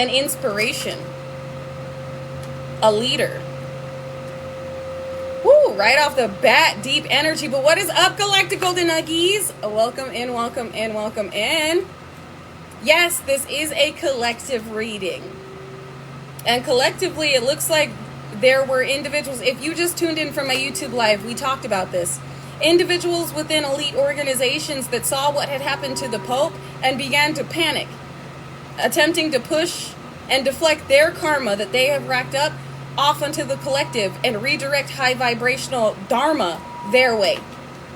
an inspiration, a leader. Woo, right off the bat, deep energy. But what is up, Galactic Golden Nuggies? Welcome in, welcome in, welcome in. Yes, this is a collective reading. And collectively, it looks like there were individuals. If you just tuned in from my YouTube live, we talked about this. Individuals within elite organizations that saw what had happened to the Pope and began to panic, attempting to push and deflect their karma that they have racked up off onto the collective and redirect high vibrational dharma their way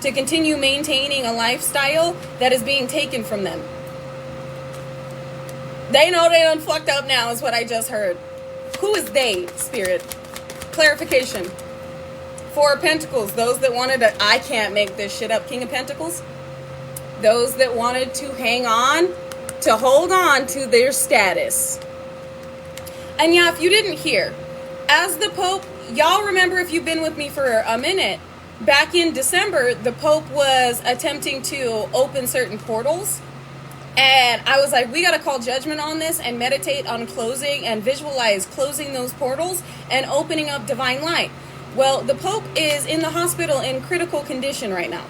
to continue maintaining a lifestyle that is being taken from them. They know they done fucked up now is what I just heard. Who is they, Spirit? Clarification. Four of Pentacles, those that wanted to, I can't make this shit up, King of Pentacles. Those that wanted to hang on, to hold on to their status. And yeah, if you didn't hear, as the Pope, y'all remember if you've been with me for a minute, back in December, the Pope was attempting to open certain portals. And I was like, we got to call judgment on this and meditate on closing and visualize closing those portals and opening up divine light. Well, the Pope is in the hospital in critical condition right now.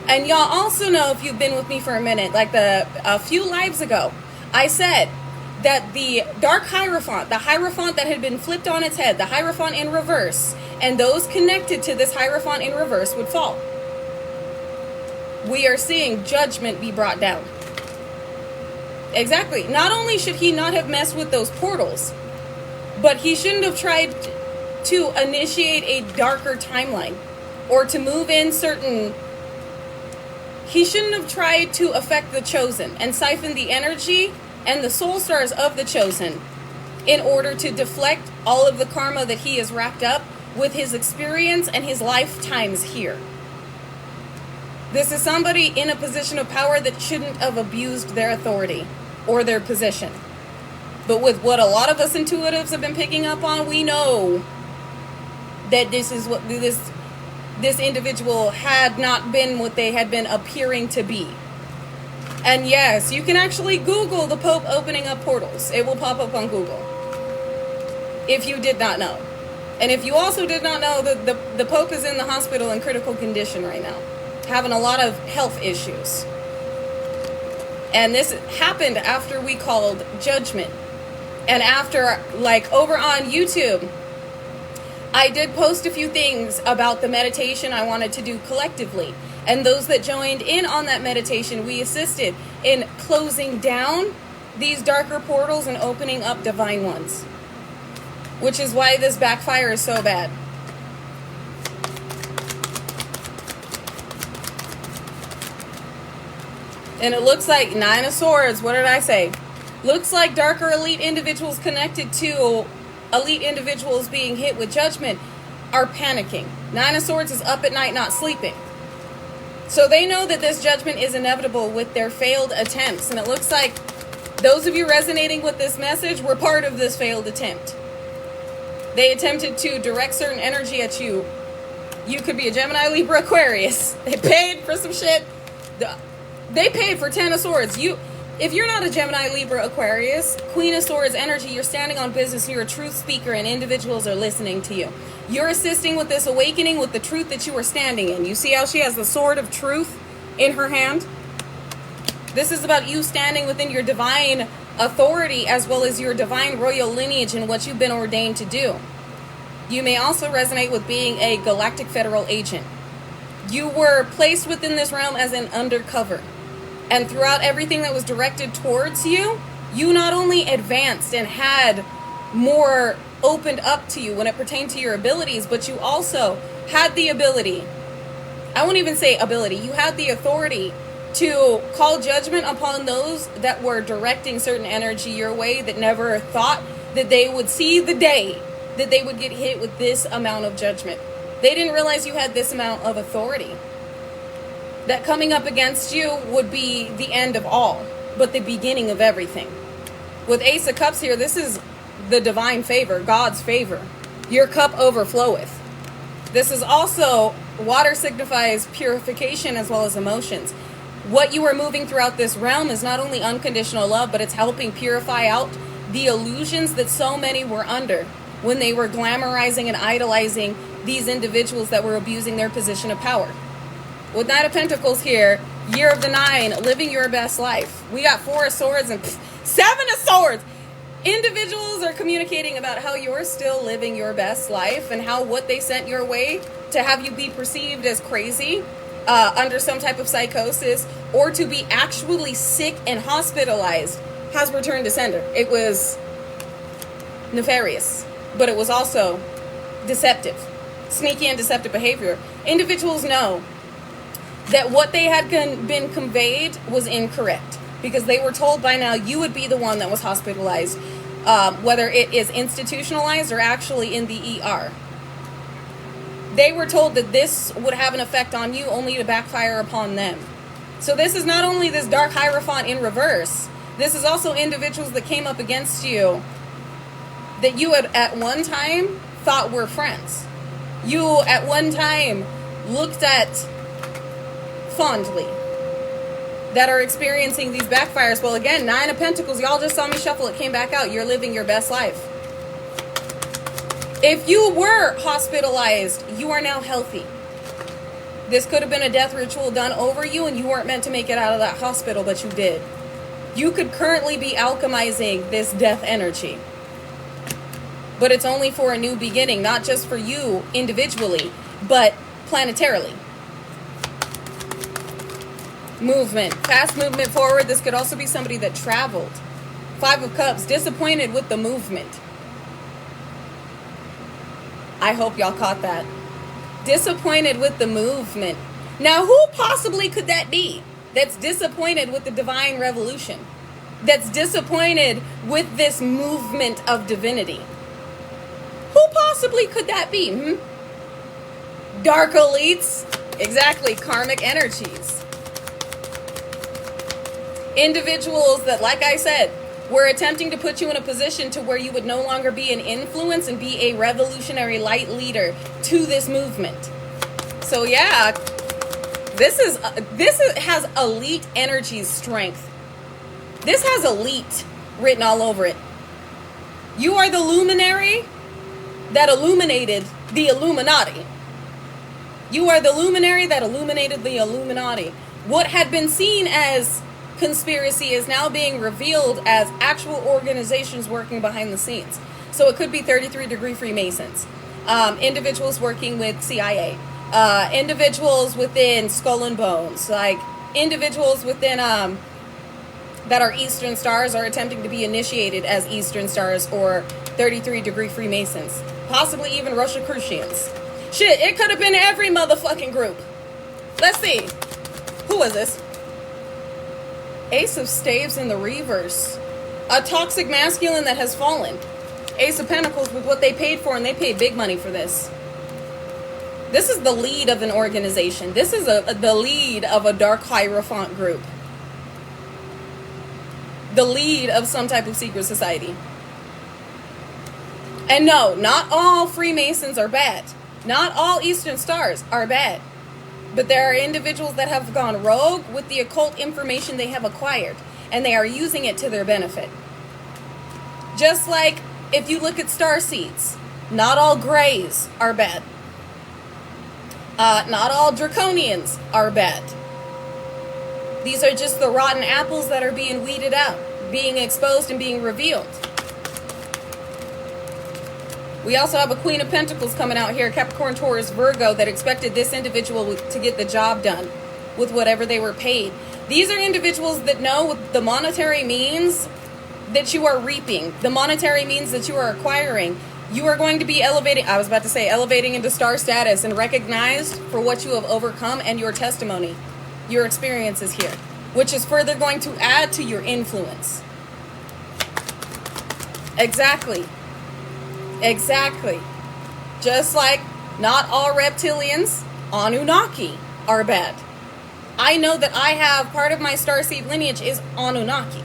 And y'all also know, if you've been with me for a minute, like a few lives ago, I said that the dark Hierophant, the Hierophant that had been flipped on its head, the Hierophant in reverse, and those connected to this Hierophant in reverse would fall. We are seeing judgment be brought down. Exactly. Not only should he not have messed with those portals, but he shouldn't have tried to initiate a darker timeline or to move in certain... He shouldn't have tried to affect the chosen and siphon the energy and the soul stars of the chosen in order to deflect all of the karma that he has wrapped up with his experience and his lifetimes here. This is somebody in a position of power that shouldn't have abused their authority or their position. But with what a lot of us intuitives have been picking up on, we know that this is what this individual had not been what they had been appearing to be. And yes, you can actually Google the Pope opening up portals. It will pop up on Google. If you did not know. And if you also did not know, the Pope is in the hospital in critical condition right now, having a lot of health issues. And this happened after we called judgment. And after, like, over on YouTube, I did post a few things about the meditation I wanted to do collectively. And those that joined in on that meditation, we assisted in closing down these darker portals and opening up divine ones. Which is why this backfire is so bad. And it looks like Nine of Swords, what did I say? Looks like darker elite individuals connected to elite individuals being hit with judgment are panicking. Nine of Swords is up at night not sleeping. So they know that this judgment is inevitable with their failed attempts. And it looks like those of you resonating with this message were part of this failed attempt. They attempted to direct certain energy at you. You could be a Gemini, Libra, Aquarius. They paid for some shit. They paid for Ten of Swords. If you're not a Gemini, Libra, Aquarius, Queen of Swords energy, you're standing on business, you're a truth speaker, and individuals are listening to you. You're assisting with this awakening with the truth that you are standing in. You see how she has the sword of truth in her hand? This is about you standing within your divine authority as well as your divine royal lineage and what you've been ordained to do. You may also resonate with being a galactic federal agent. You were placed within this realm as an undercover. And throughout everything that was directed towards you, you not only advanced and had more opened up to you when it pertained to your abilities, but you also had the ability, I won't even say ability, you had the authority to call judgment upon those that were directing certain energy your way that never thought that they would see the day that they would get hit with this amount of judgment. They didn't realize you had this amount of authority. That coming up against you would be the end of all, but the beginning of everything. With Ace of Cups here, this is the divine favor, God's favor. Your cup overfloweth. This is also, water signifies purification as well as emotions. What you are moving throughout this realm is not only unconditional love, but it's helping purify out the illusions that so many were under when they were glamorizing and idolizing these individuals that were abusing their position of power. With Knight of Pentacles here, Year of the Nine, living your best life. We got Four of Swords and Seven of Swords. Individuals are communicating about how you're still living your best life and how what they sent your way to have you be perceived as crazy, under some type of psychosis, or to be actually sick and hospitalized has returned to sender. It was nefarious, but it was also deceptive. Sneaky and deceptive behavior. Individuals know that what they had been conveyed was incorrect because they were told by now you would be the one that was hospitalized, whether it is institutionalized or actually in the ER. They were told that this would have an effect on you only to backfire upon them. So this is not only this dark Hierophant in reverse, this is also individuals that came up against you that you had at one time thought were friends. You at one time looked at fondly, that are experiencing these backfires. Well, again, Nine of Pentacles, y'all just saw me shuffle, it came back out. You're living your best life. If you were hospitalized, you are now healthy. This could have been a death ritual done over you and you weren't meant to make it out of that hospital, but you did. You could currently be alchemizing this death energy. But it's only for a new beginning, not just for you individually, but planetarily. Movement, fast movement forward. This could also be somebody that traveled. Five of Cups, disappointed with the movement. I hope y'all caught that. Disappointed with the movement. Now, who possibly could that be that's disappointed with the divine revolution? That's disappointed with this movement of divinity? Who possibly could that be? Dark elites. Exactly, karmic energies. Individuals that, like I said, were attempting to put you in a position to where you would no longer be an influence and be a revolutionary light leader to this movement. So yeah, this has elite energy strength. This has elite written all over it. You are the luminary that illuminated the Illuminati. You are the luminary that illuminated the Illuminati. What had been seen as conspiracy is now being revealed as actual organizations working behind the scenes. So it could be 33-degree Freemasons, individuals working with CIA, individuals within Skull and Bones, like individuals within that are Eastern Stars are attempting to be initiated as Eastern Stars or 33-degree Freemasons, possibly even Rosicrucians. Shit, it could have been every motherfucking group. Let's see. Who was this? Ace of Staves in the reverse. A toxic masculine that has fallen. Ace of Pentacles with what they paid for, and they paid big money for this. This is the lead of an organization. This is the lead of a dark Hierophant group. The lead of some type of secret society. And no, not all Freemasons are bad. Not all Eastern Stars are bad. But there are individuals that have gone rogue with the occult information they have acquired, and they are using it to their benefit. Just like if you look at starseeds, not all Greys are bad. Not all Draconians are bad. These are just the rotten apples that are being weeded out, being exposed and being revealed. We also have a Queen of Pentacles coming out here, Capricorn, Taurus, Virgo, that expected this individual to get the job done with whatever they were paid. These are individuals that know the monetary means that you are reaping, the monetary means that you are acquiring. You are going to be elevating, I was about to say, elevating into star status and recognized for what you have overcome and your testimony, your experiences here, which is further going to add to your influence. Exactly. Exactly. Just like not all reptilians, Anunnaki, are bad. I know that I have part of my starseed lineage is Anunnaki.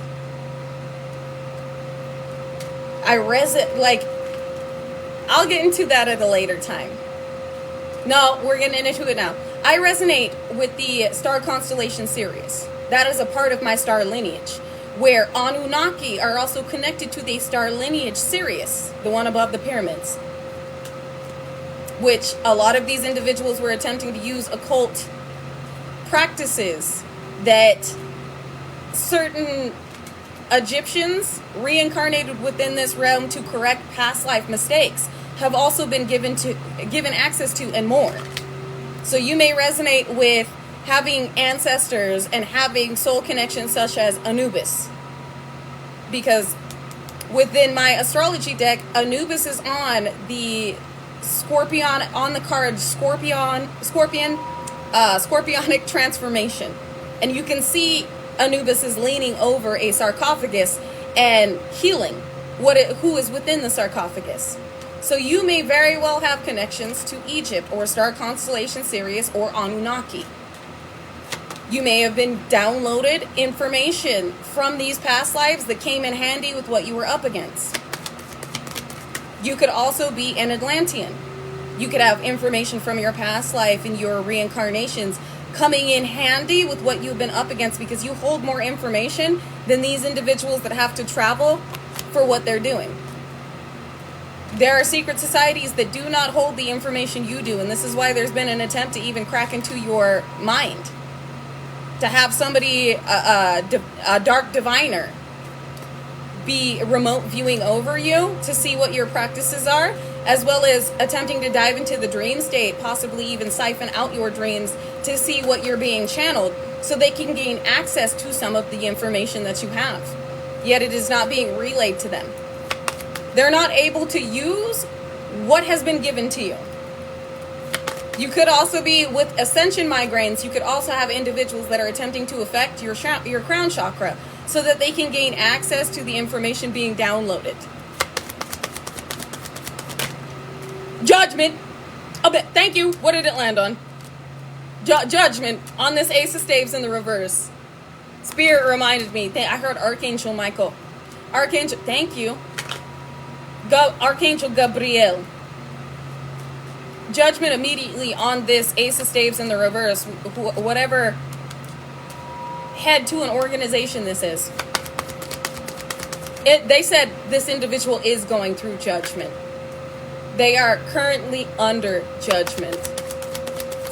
I'll get into that at a later time. No, we're getting into it now. I resonate with the star constellation Sirius. That is a part of my star lineage, where Anunnaki are also connected to the star lineage Sirius, the one above the pyramids, which a lot of these individuals were attempting to use occult practices that certain Egyptians reincarnated within this realm to correct past life mistakes have also been given access to, and more. So you may resonate with having ancestors and having soul connections such as Anubis, because within my astrology deck, Anubis is on the Scorpion, on the card Scorpionic transformation, and you can see Anubis is leaning over a sarcophagus and healing who is within the sarcophagus. So you may very well have connections to Egypt or star constellation Sirius or Anunnaki. You may have been downloaded information from these past lives that came in handy with what you were up against. You could also be an Atlantean. You could have information from your past life and your reincarnations coming in handy with what you've been up against, because you hold more information than these individuals that have to travel for what they're doing. There are secret societies that do not hold the information you do, and this is why there's been an attempt to even crack into your mind, to have somebody, a dark diviner, be remote viewing over you to see what your practices are, as well as attempting to dive into the dream state, possibly even siphon out your dreams to see what you're being channeled, so they can gain access to some of the information that you have. Yet it is not being relayed to them. They're not able to use what has been given to you. You could also be with ascension migraines. You could also have individuals that are attempting to affect your crown chakra so that they can gain access to the information being downloaded. Judgment. Oh, thank you. What did it land on? Judgment on this Ace of Staves in the reverse. Spirit reminded me. I heard Archangel Michael. Archangel, thank you. Archangel Gabriel. Judgment immediately on this Ace of Staves in the reverse. Whatever head to an organization this is. They said this individual is going through judgment. They are currently under judgment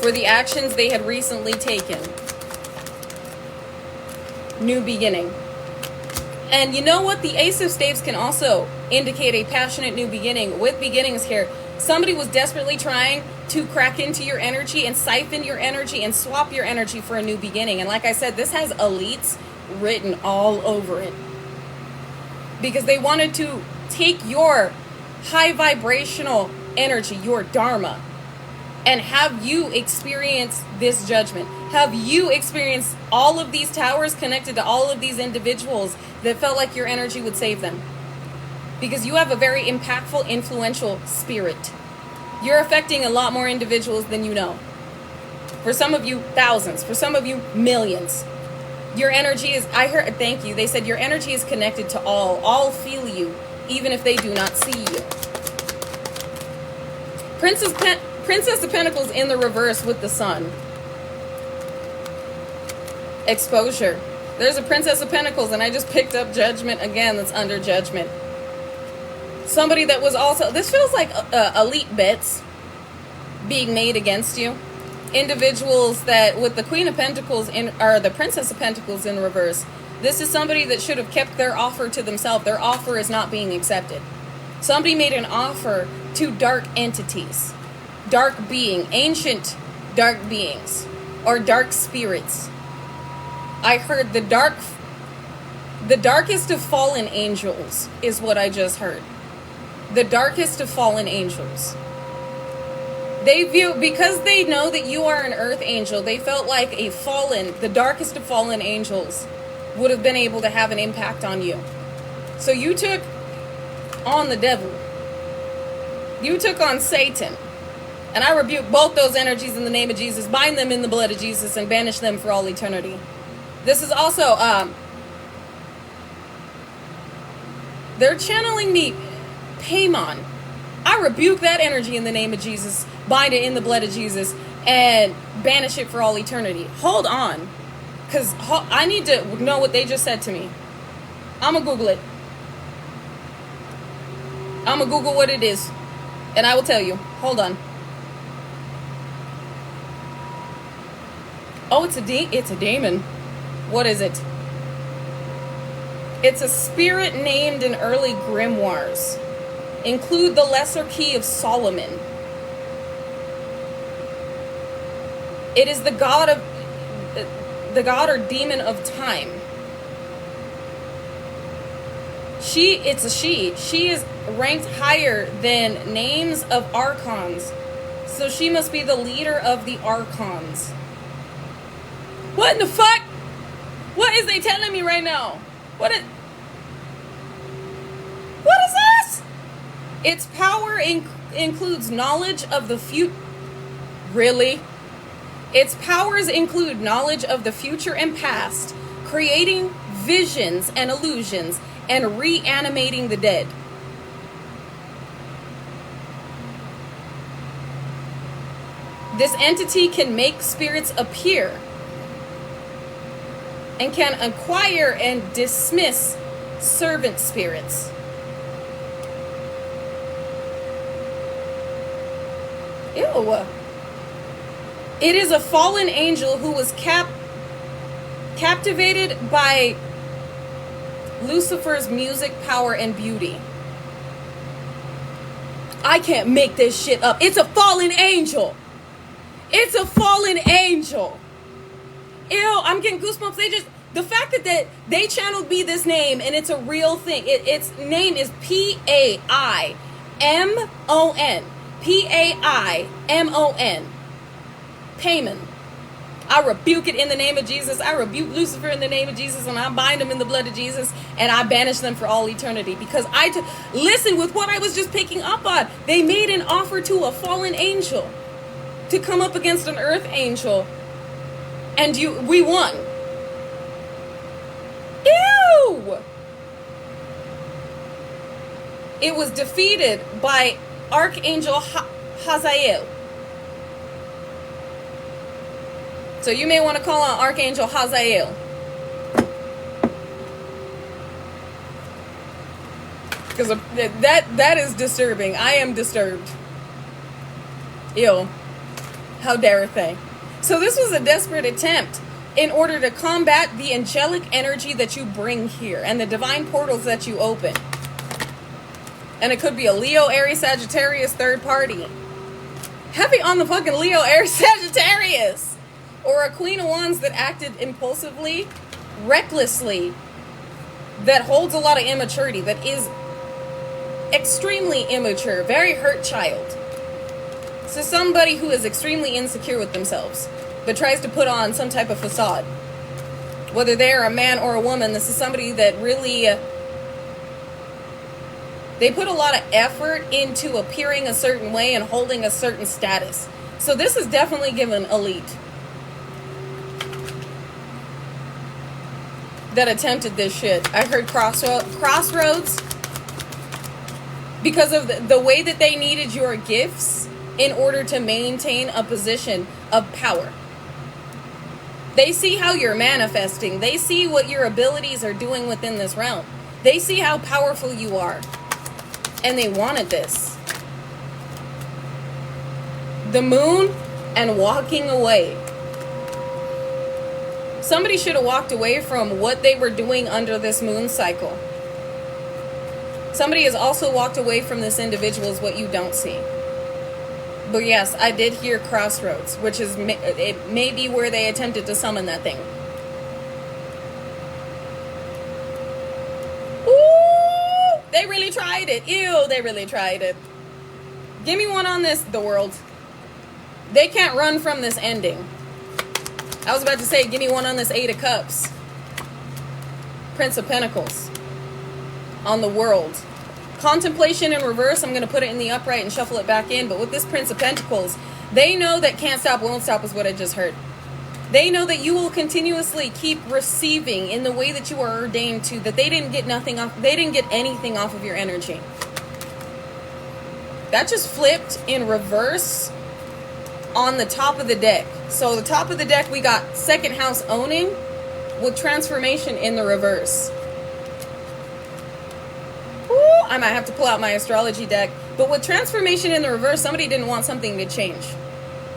for the actions they had recently taken. New beginning. And you know what? The Ace of Staves can also indicate a passionate new beginning. With beginnings here, somebody was desperately trying to crack into your energy and siphon your energy and swap your energy for a new beginning. And like I said, this has elites written all over it, because they wanted to take your high vibrational energy, your dharma, and have you experience this judgment. Have you experience all of these towers connected to all of these individuals that felt like your energy would save them. Because you have a very impactful, influential spirit. You're affecting a lot more individuals than you know. For some of you, thousands. For some of you, millions. Your energy is, thank you. They said your energy is connected to all. All feel you, even if they do not see you. Princess of Pentacles in the reverse with the Sun. Exposure. There's a Princess of Pentacles, and I just picked up Judgment again. That's under judgment. Somebody that was also, this feels like elite bets being made against you. Individuals that, with the Queen of Pentacles or the Princess of Pentacles in reverse, this is somebody that should have kept their offer to themselves. Their offer is not being accepted. Somebody made an offer to dark entities, dark being, ancient dark beings, or dark spirits. I heard the darkest of fallen angels is what I just heard. The darkest of fallen angels. They view, because they know that you are an earth angel, they felt like the darkest of fallen angels would have been able to have an impact on you. So you took on the devil. You took on Satan. And I rebuke both those energies in the name of Jesus, bind them in the blood of Jesus, and banish them for all eternity. This is also, they're channeling me, Paimon. I rebuke that energy in the name of Jesus, bind it in the blood of Jesus, and banish it for all eternity. Hold on. Because I need to know what they just said to me. I'm going to Google it. I'm going to Google what it is. And I will tell you. Hold on. Oh, it's a demon. What is it? It's a spirit named in early grimoires. Include the lesser key of Solomon. It is the god or demon of time. It's a she. She is ranked higher than names of archons. So she must be the leader of the archons. What in the fuck? What is they telling me right now? What is this? Its power includes knowledge of the future. Really? Its powers include knowledge of the future and past, creating visions and illusions, and reanimating the dead. This entity can make spirits appear and can acquire and dismiss servant spirits. Ew. It is a fallen angel who was captivated by Lucifer's music, power, and beauty. I can't make this shit up. It's a fallen angel. It's a fallen angel. Ew, I'm getting goosebumps. The fact that they channeled me this name and it's a real thing. Its name is Paimon. Paimon. Paimon. I rebuke it in the name of Jesus. I rebuke Lucifer in the name of Jesus, and I bind them in the blood of Jesus, and I banish them for all eternity. Because listen with what I was just picking up on. They made an offer to a fallen angel to come up against an earth angel, and we won. Ew! It was defeated by Archangel Hazael. So you may want to call on Archangel Hazael. Because that is disturbing. I am disturbed. Ew. How dare they? So this was a desperate attempt in order to combat the angelic energy that you bring here and the divine portals that you open. And it could be a Leo, Aries, Sagittarius, third party. Heavy on the fucking Leo, Aries, Sagittarius. Or a Queen of Wands that acted impulsively, recklessly, that holds a lot of immaturity, that is extremely immature, very hurt child. So somebody who is extremely insecure with themselves, but tries to put on some type of facade. Whether they're a man or a woman, this is somebody that really, they put a lot of effort into appearing a certain way and holding a certain status. So this is definitely given elite. That attempted this shit. I heard crossroads because of the way that they needed your gifts in order to maintain a position of power. They see how you're manifesting. They see what your abilities are doing within this realm. They see how powerful you are. And they wanted this. The moon and walking away. Somebody should have walked away from what they were doing under this moon cycle. Somebody has also walked away from this individual is what you don't see. But yes, I did hear crossroads, which is it may be where they attempted to summon that thing. Ooh, they really tried it. Ew, they really tried it. Give me one on this, the world. They can't run from this ending. I was about to say, give me one on this Eight of Cups. Prince of Pentacles. On the world. Contemplation in reverse, I'm going to put it in the upright and shuffle it back in. But with this Prince of Pentacles, they know that can't stop, won't stop is what I just heard. They know that you will continuously keep receiving in the way that you are ordained to. That they didn't get nothing off. They didn't get anything off of your energy. That just flipped in reverse. on the top of the deck. So the top of the deck, we got second house owning with transformation in the reverse. Ooh, I might have to pull out my astrology deck. But with transformation in the reverse, somebody didn't want something to change.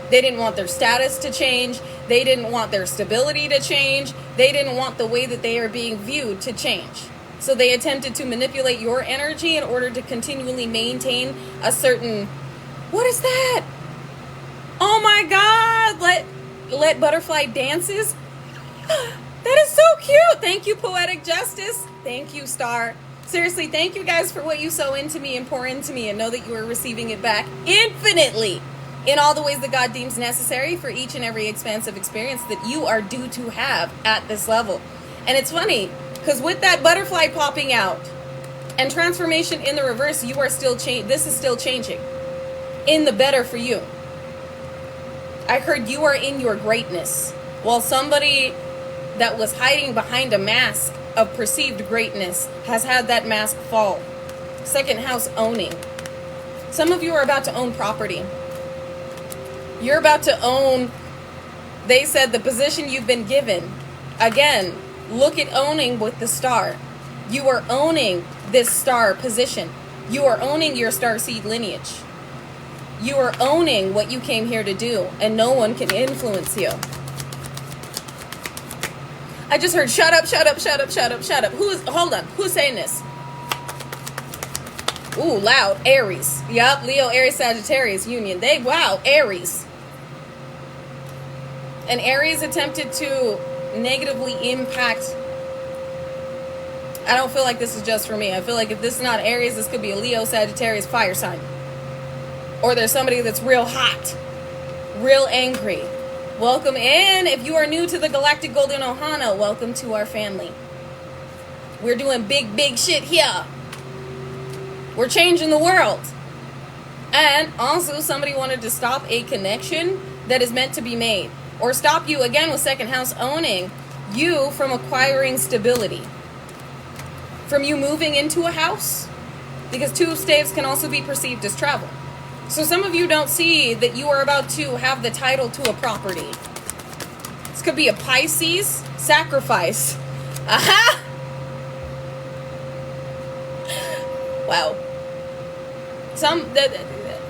They didn't want their status to change. They didn't want their stability to change. They didn't want the way that they are being viewed to change. So they attempted to manipulate your energy in order to continually maintain a certain... What is that? Oh my God! Let butterfly dances? That is so cute! Thank you, Poetic Justice. Thank you, Star. Seriously, thank you guys for what you sow into me and pour into me, and know that you are receiving it back infinitely in all the ways that God deems necessary for each and every expansive experience that you are due to have at this level. And it's funny, because with that butterfly popping out and transformation in the reverse, you are still this is still changing in the better for you. I heard you are in your greatness, while somebody that was hiding behind a mask of perceived greatness has had that mask fall. Second house owning. Some of you are about to own property. You're about to own, they said, the position you've been given. Again, look at owning with the star. You are owning this star position. You are owning your star seed lineage. You are owning what you came here to do, and no one can influence you. I just heard shut up, shut up, shut up, shut up, shut up. Hold on, who's saying this? Ooh, loud, Aries. Yup, Leo, Aries, Sagittarius union. Wow, Aries. And Aries attempted to negatively impact. I don't feel like this is just for me. I feel like if this is not Aries, this could be a Leo, Sagittarius, fire sign. Or there's somebody that's real hot, real angry. Welcome in. If you are new to the Galactic Golden Ohana, welcome to our family. We're doing big, big shit here. We're changing the world. And also, somebody wanted to stop a connection that is meant to be made. Or stop you, again, with second house owning, you from acquiring stability. From you moving into a house. Because two staves can also be perceived as travel. So some of you don't see that you are about to have the title to a property. This could be a Pisces sacrifice. Aha! Wow.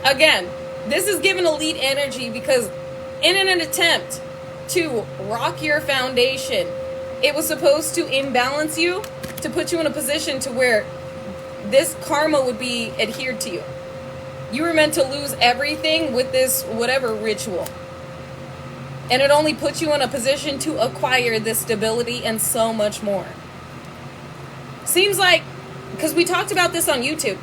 Again, this is given elite energy because in an attempt to rock your foundation, it was supposed to imbalance you, to put you in a position to where this karma would be adhered to you. You were meant to lose everything with this whatever ritual. And it only puts you in a position to acquire this stability and so much more. Seems like, because we talked about this on YouTube,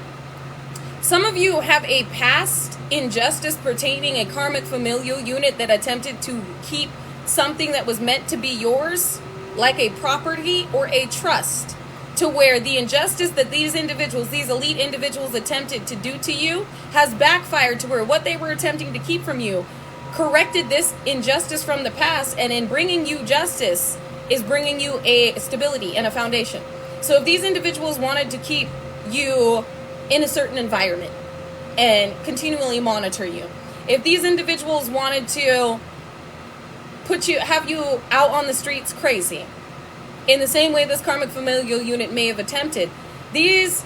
some of you have a past injustice pertaining a karmic familial unit that attempted to keep something that was meant to be yours, like a property or a trust, to where the injustice that these individuals, these elite individuals attempted to do to you has backfired to where what they were attempting to keep from you corrected this injustice from the past, and in bringing you justice is bringing you a stability and a foundation. So if these individuals wanted to keep you in a certain environment and continually monitor you, if these individuals wanted to have you out on the streets crazy, in the same way this karmic familial unit may have attempted, these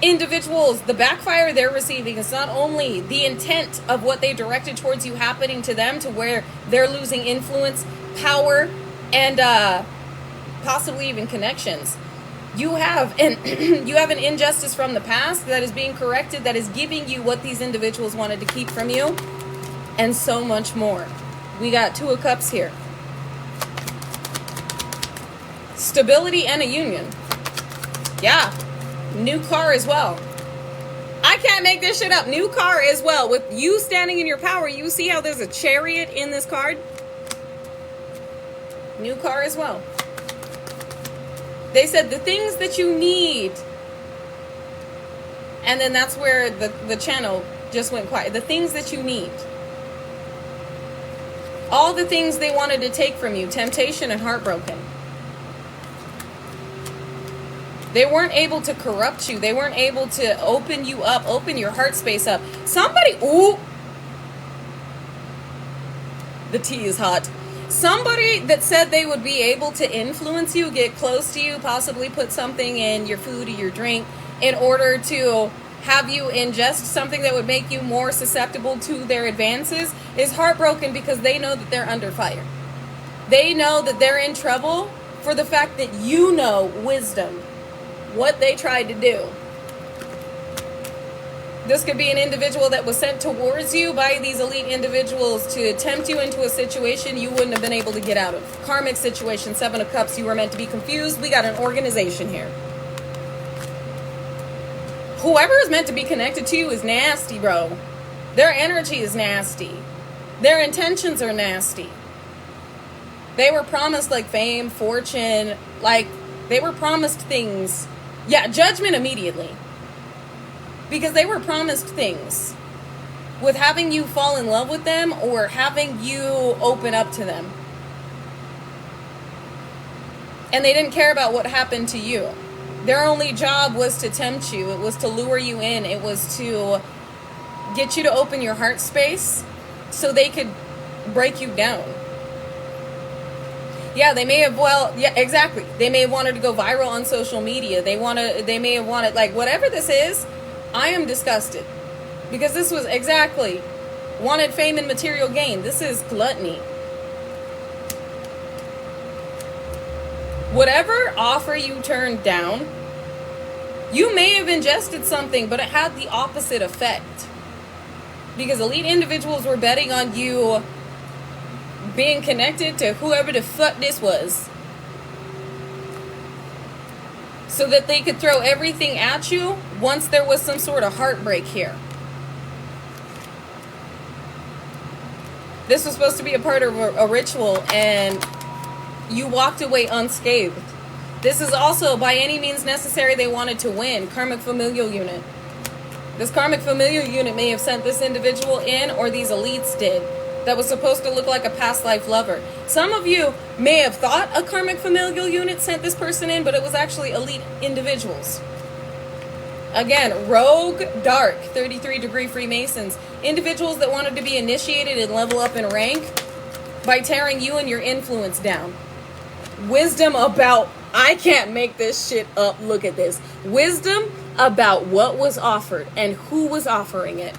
individuals, the backfire they're receiving is not only the intent of what they directed towards you happening to them, to where they're losing influence, power, and possibly even connections. You have an injustice from the past that is being corrected, that is giving you what these individuals wanted to keep from you, and so much more. We got Two of Cups here. Stability and a union. Yeah. New car as well. I can't make this shit up. New car as well. With you standing in your power, you see how there's a chariot in this card? New car as well. They said the things that you need. And then that's where the channel just went quiet. The things that you need. All the things they wanted to take from you. Temptation and heartbroken. They weren't able to corrupt you. They weren't able to open you up, open your heart space up. Somebody, ooh. The tea is hot. Somebody that said they would be able to influence you, get close to you, possibly put something in your food or your drink in order to have you ingest something that would make you more susceptible to their advances, is heartbroken because they know that they're under fire. They know that they're in trouble for the fact that you know wisdom, what they tried to do. This could be an individual that was sent towards you by these elite individuals to tempt you into a situation you wouldn't have been able to get out of. Karmic situation, 7 of Cups, you were meant to be confused. We got an organization here. Whoever is meant to be connected to you is nasty, bro. Their energy is nasty. Their intentions are nasty. They were promised like fame, fortune, like they were promised things. Yeah, judgment immediately. Because they were promised things with having you fall in love with them or having you open up to them. And they didn't care about what happened to you. Their only job was to tempt you. It was to lure you in. It was to get you to open your heart space so they could break you down. Yeah, they may have, yeah, exactly. They may have wanted to go viral on social media. They may have wanted, like, whatever this is, I am disgusted. Because this was exactly wanted fame and material gain. This is gluttony. Whatever offer you turned down, you may have ingested something, but it had the opposite effect. Because elite individuals were betting on you being connected to whoever the fuck this was, so that they could throw everything at you once there was some sort of heartbreak here. This was supposed to be a part of a ritual, and you walked away unscathed. This is also, by any means necessary, they wanted to win. Karmic familial unit. This karmic familial unit may have sent this individual in, or these elites did, that was supposed to look like a past life lover. Some of you may have thought a karmic familial unit sent this person in, but it was actually elite individuals. Again, rogue, dark, 33-degree Freemasons. Individuals that wanted to be initiated and level up in rank by tearing you and your influence down. Wisdom about, I can't make this shit up, look at this. Wisdom about what was offered and who was offering it.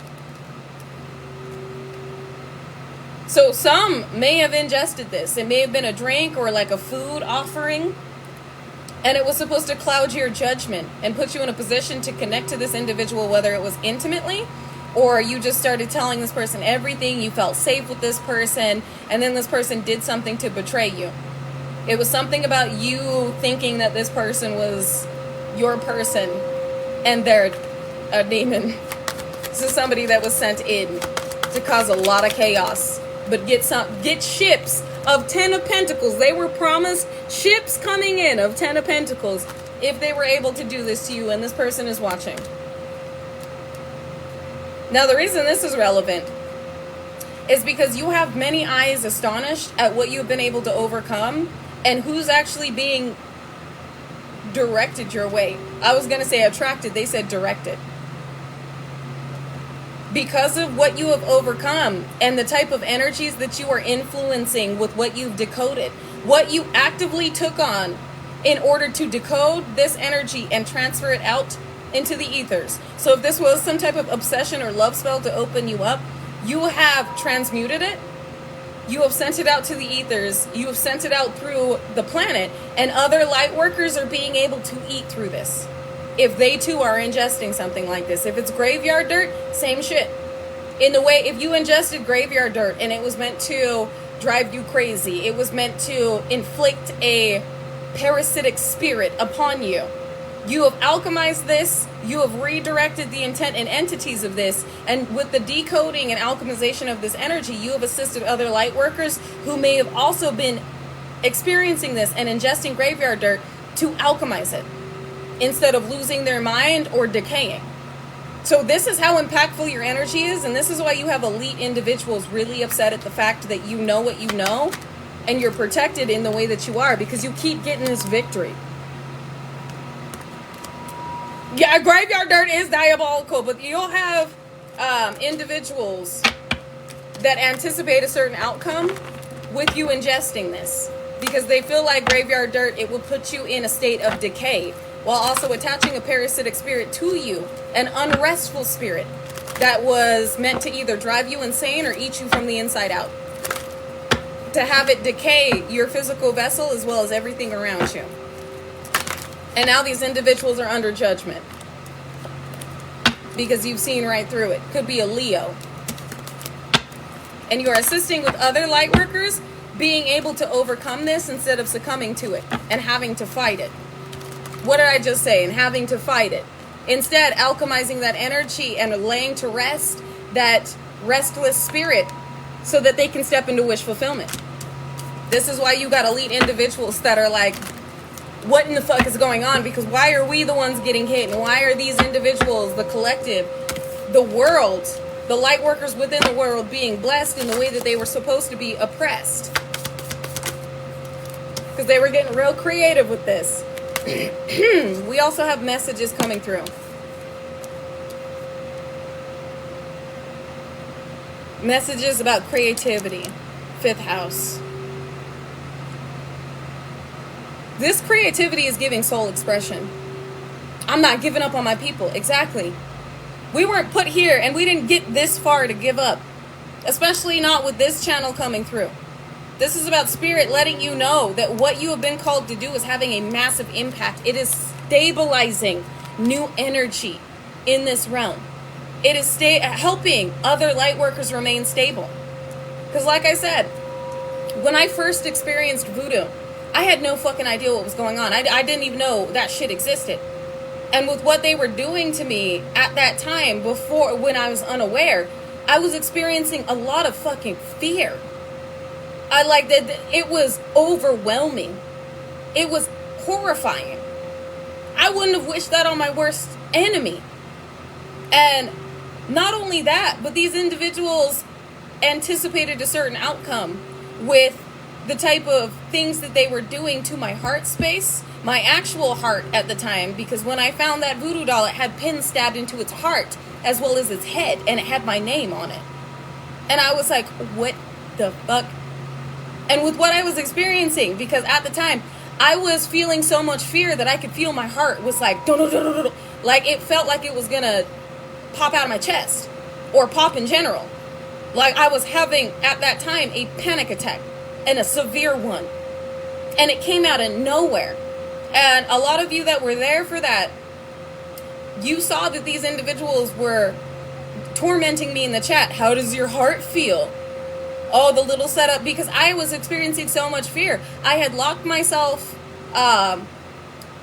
So some may have ingested this. It may have been a drink or like a food offering. And it was supposed to cloud your judgment and put you in a position to connect to this individual, whether it was intimately or you just started telling this person everything. You felt safe with this person, and then this person did something to betray you. It was something about you thinking that this person was your person and they're a demon. This is somebody that was sent in to cause a lot of chaos. But get ships of 10 of Pentacles. They were promised ships coming in of 10 of Pentacles if they were able to do this to you, and this person is watching. Now, the reason this is relevant is because you have many eyes astonished at what you've been able to overcome and who's actually being directed your way. I was going to say attracted. They said directed. Because of what you have overcome and the type of energies that you are influencing with what you've decoded, what you actively took on in order to decode this energy and transfer it out into the ethers. So if this was some type of obsession or love spell to open you up, you have transmuted it. You have sent it out to the ethers. You have sent it out through the planet, and other light workers are being able to eat through this. If they too are ingesting something like this. If it's graveyard dirt, same shit. In the way, if you ingested graveyard dirt and it was meant to drive you crazy, it was meant to inflict a parasitic spirit upon you. You have alchemized this, you have redirected the intent and entities of this, and with the decoding and alchemization of this energy, you have assisted other light workers who may have also been experiencing this and ingesting graveyard dirt to alchemize it, instead of losing their mind or decaying. So this is how impactful your energy is, and this is why you have elite individuals really upset at the fact that you know what you know, and you're protected in the way that you are, because you keep getting this victory. Yeah, graveyard dirt is diabolical, but you'll have individuals that anticipate a certain outcome with you ingesting this, because they feel like graveyard dirt, it will put you in a state of decay, while also attaching a parasitic spirit to you, an unrestful spirit that was meant to either drive you insane or eat you from the inside out, to have it decay your physical vessel as well as everything around you. And now these individuals are under judgment because you've seen right through it. Could be a Leo. And you're assisting with other light workers being able to overcome this instead of succumbing to it and having to fight it. What did I just say? And having to fight it. Instead, alchemizing that energy and laying to rest that restless spirit so that they can step into wish fulfillment. This is why you got elite individuals that are like, what in the fuck is going on? Because why are we the ones getting hit? And why are these individuals, the collective, the world, the light workers within the world being blessed in the way that they were supposed to be oppressed? Because they were getting real creative with this. We also have messages coming through. Messages about creativity. 5th house. This creativity is giving soul expression. I'm not giving up on my people. Exactly. We weren't put here and we didn't get this far to give up. Especially not with this channel coming through. This is about spirit letting you know that what you have been called to do is having a massive impact. It is stabilizing new energy in this realm. It is helping other light workers remain stable. Because like I said, when I first experienced voodoo, I had no fucking idea what was going on. I didn't even know that shit existed. And with what they were doing to me at that time, before, when I was unaware, I was experiencing a lot of fucking fear. It was overwhelming. It was horrifying. I wouldn't have wished that on my worst enemy. And not only that, but these individuals anticipated a certain outcome with the type of things that they were doing to my heart space, my actual heart at the time, because when I found that voodoo doll, it had pins stabbed into its heart as well as its head, and it had my name on it. And I was like, what the fuck? And with what I was experiencing, because at the time, I was feeling so much fear that I could feel my heart was like, like it felt like it was gonna pop out of my chest, or pop in general. Like I was having, at that time, a panic attack, and a severe one. And it came out of nowhere. And a lot of you that were there for that, you saw that these individuals were tormenting me in the chat. How does your heart feel? Oh, the little setup, because I was experiencing so much fear. I had locked myself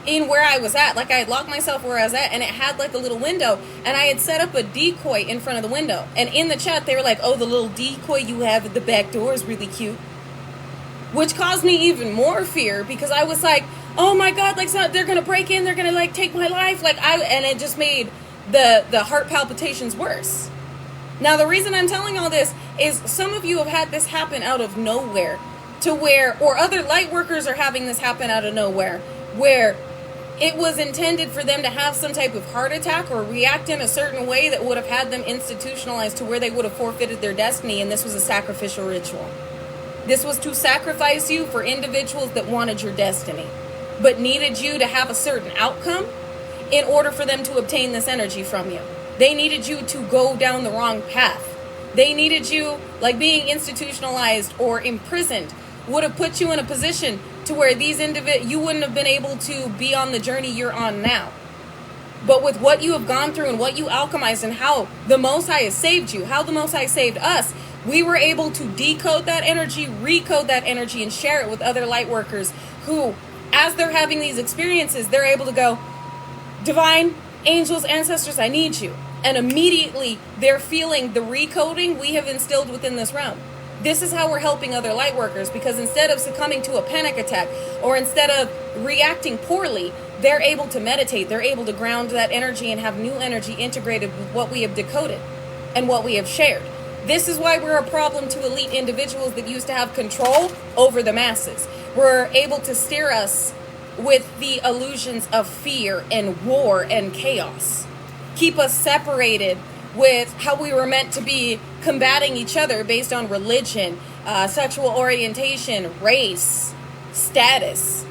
in where I was at. Like I had locked myself where I was at, and it had like a little window, and I had set up a decoy in front of the window. And in the chat, they were like, oh, the little decoy you have at the back door is really cute. Which caused me even more fear, because I was like, oh my God, like so they're going to break in, they're going to like take my life. And it just made the heart palpitations worse. Now, the reason I'm telling all this is some of you have had this happen out of nowhere, to where, or other light workers are having this happen out of nowhere, where it was intended for them to have some type of heart attack or react in a certain way that would have had them institutionalized to where they would have forfeited their destiny, and this was a sacrificial ritual. This was to sacrifice you for individuals that wanted your destiny, but needed you to have a certain outcome in order for them to obtain this energy from you. They needed you to go down the wrong path. They needed you, like being institutionalized or imprisoned, would have put you in a position to where these you wouldn't have been able to be on the journey you're on now. But with what you have gone through and what you alchemized and how the Most High has saved you, how the Most High saved us, we were able to decode that energy, recode that energy, and share it with other light workers who, as they're having these experiences, they're able to go, divine, angels, ancestors, I need you. And immediately they're feeling the recoding we have instilled within this realm. This is how we're helping other light workers, because instead of succumbing to a panic attack or instead of reacting poorly, they're able to meditate. They're able to ground that energy and have new energy integrated with what we have decoded and what we have shared. This is why we're a problem to elite individuals that used to have control over the masses. We're able to steer us with the illusions of fear and war and chaos. Keep us separated with how we were meant to be combating each other based on religion, sexual orientation, race, status.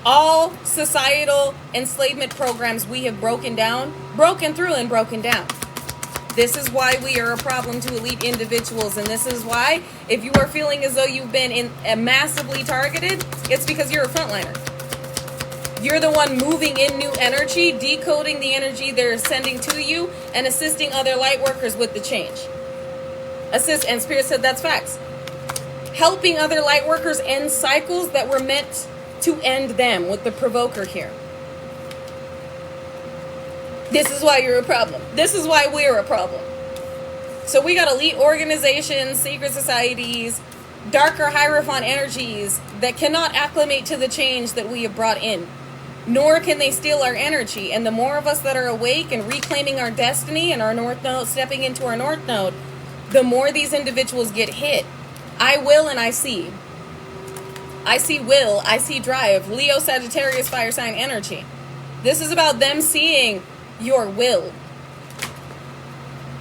All societal enslavement programs we have broken through and broken down. This is why we are a problem to elite individuals, and this is why, if you are feeling as though you've been massively targeted, it's because you're a frontliner. You're the one moving in new energy, decoding the energy they're sending to you, and assisting other light workers with the change. And Spirit said that's facts. Helping other light workers end cycles that were meant to end them with the provoker here. This is why you're a problem. This is why we're a problem. So we got elite organizations, secret societies, darker Hierophant energies that cannot acclimate to the change that we have brought in. Nor can they steal our energy. And the more of us that are awake and reclaiming our destiny and our North Node, stepping into our North Node, the more these individuals get hit. I will and I see. I see will, I see drive. Leo, Sagittarius, fire sign energy. This is about them seeing your will.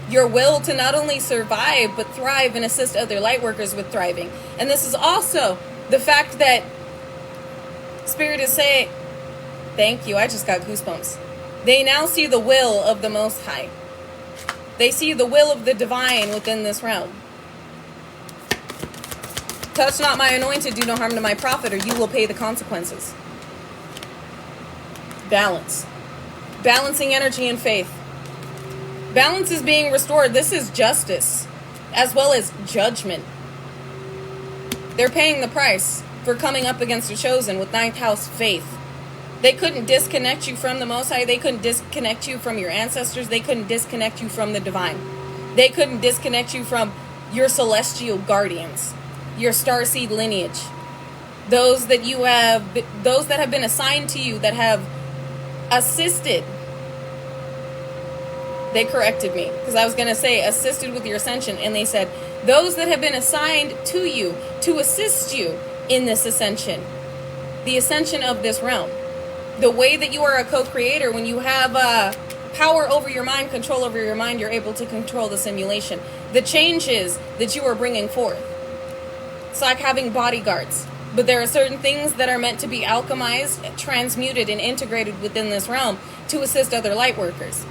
Your will to not only survive, but thrive and assist other light workers with thriving. And this is also the fact that Spirit is saying, thank you, I just got goosebumps. They now see the will of the Most High. They see the will of the divine within this realm. Touch not my anointed, do no harm to my prophet, or you will pay the consequences. Balance. Balancing energy and faith. Balance is being restored. This is justice, as well as judgment. They're paying the price for coming up against the chosen with ninth house faith. They couldn't disconnect you from the Most High. They couldn't disconnect you from your ancestors. They couldn't disconnect you from the divine. They couldn't disconnect you from your celestial guardians, your starseed lineage. Those that have been assigned to you, that have assisted. They corrected me because I was going to say assisted with your ascension, and they said those that have been assigned to you to assist you in this ascension, the ascension of this realm. The way that you are a co-creator, when you have power over your mind, control over your mind, you're able to control the simulation. The changes that you are bringing forth. It's like having bodyguards. But there are certain things that are meant to be alchemized, transmuted, and integrated within this realm to assist other light workers.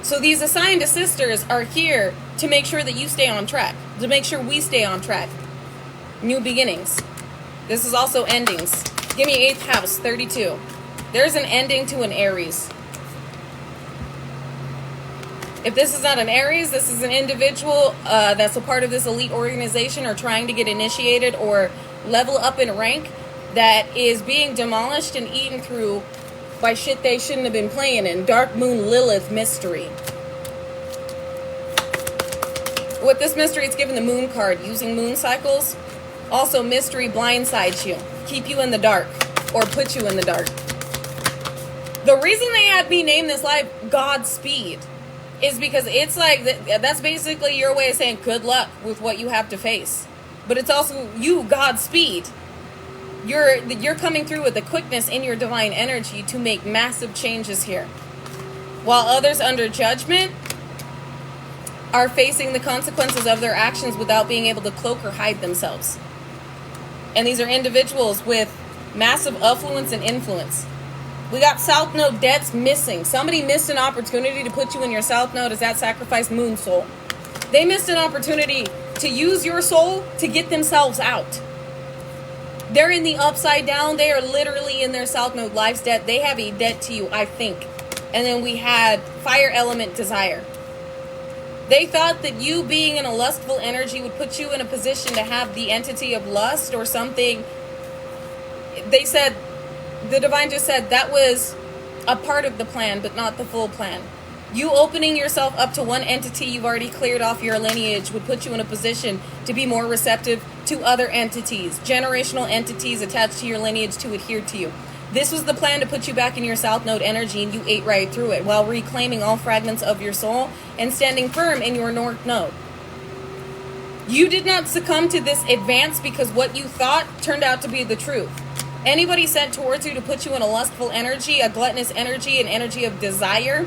So these assigned assisters are here to make sure that you stay on track, to make sure we stay on track. New beginnings. This is also endings. Give me 8th house, 32. There's an ending to an Aries. If this is not an Aries, this is an individual that's a part of this elite organization or trying to get initiated or level up in rank that is being demolished and eaten through by shit they shouldn't have been playing in. Dark Moon Lilith mystery. With this mystery, it's given the moon card, using moon cycles. Also, mystery blindsides you, keep you in the dark, or put you in the dark. The reason they had me name this live Godspeed is because it's like, that's basically your way of saying good luck with what you have to face. But it's also you, Godspeed. You're coming through with the quickness in your divine energy to make massive changes here. While others under judgment are facing the consequences of their actions without being able to cloak or hide themselves. And these are individuals with massive affluence and influence. We got South Node debts missing. Somebody missed an opportunity to put you in your South Node as that sacrificed moon soul. They missed an opportunity to use your soul to get themselves out. They're in the upside down. They are literally in their South Node life's debt. They have a debt to you, I think. And then we had fire element desire. They thought that you being in a lustful energy would put you in a position to have the entity of lust or something. They said, the divine just said that was a part of the plan, but not the full plan. You opening yourself up to one entity you've already cleared off your lineage would put you in a position to be more receptive to other entities, generational entities attached to your lineage to adhere to you. This was the plan to put you back in your South Node energy, and you ate right through it while reclaiming all fragments of your soul and standing firm in your North Node. You did not succumb to this advance because what you thought turned out to be the truth. Anybody sent towards you to put you in a lustful energy, a gluttonous energy, an energy of desire,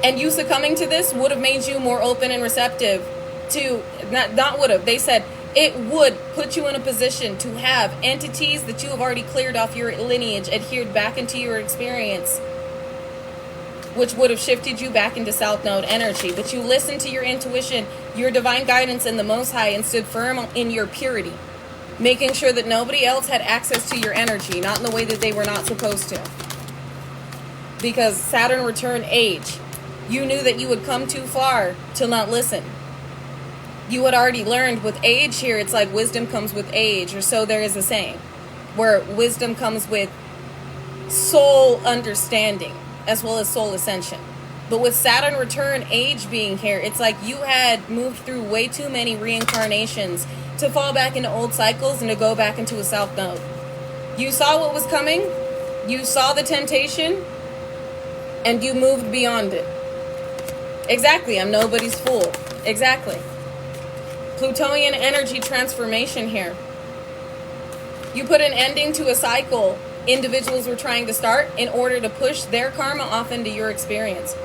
And you succumbing to this would have made you more open and receptive to, not would have, they said it would put you in a position to have entities that you have already cleared off your lineage adhered back into your experience, which would have shifted you back into South Node energy. But you listened to your intuition, your divine guidance, and the Most High, and stood firm in your purity, making sure that nobody else had access to your energy, not in the way that they were not supposed to. Because Saturn return age, you knew that you would come too far to not listen. You had already learned with age here, it's like wisdom comes with age, or so there is a saying, where wisdom comes with soul understanding as well as soul ascension. But with Saturn return age being here, it's like you had moved through way too many reincarnations to fall back into old cycles and to go back into a South Node. You saw what was coming, you saw the temptation, and you moved beyond it. Exactly, I'm nobody's fool. Exactly. Plutonian energy transformation here. You put an ending to a cycle individuals were trying to start in order to push their karma off into your experience.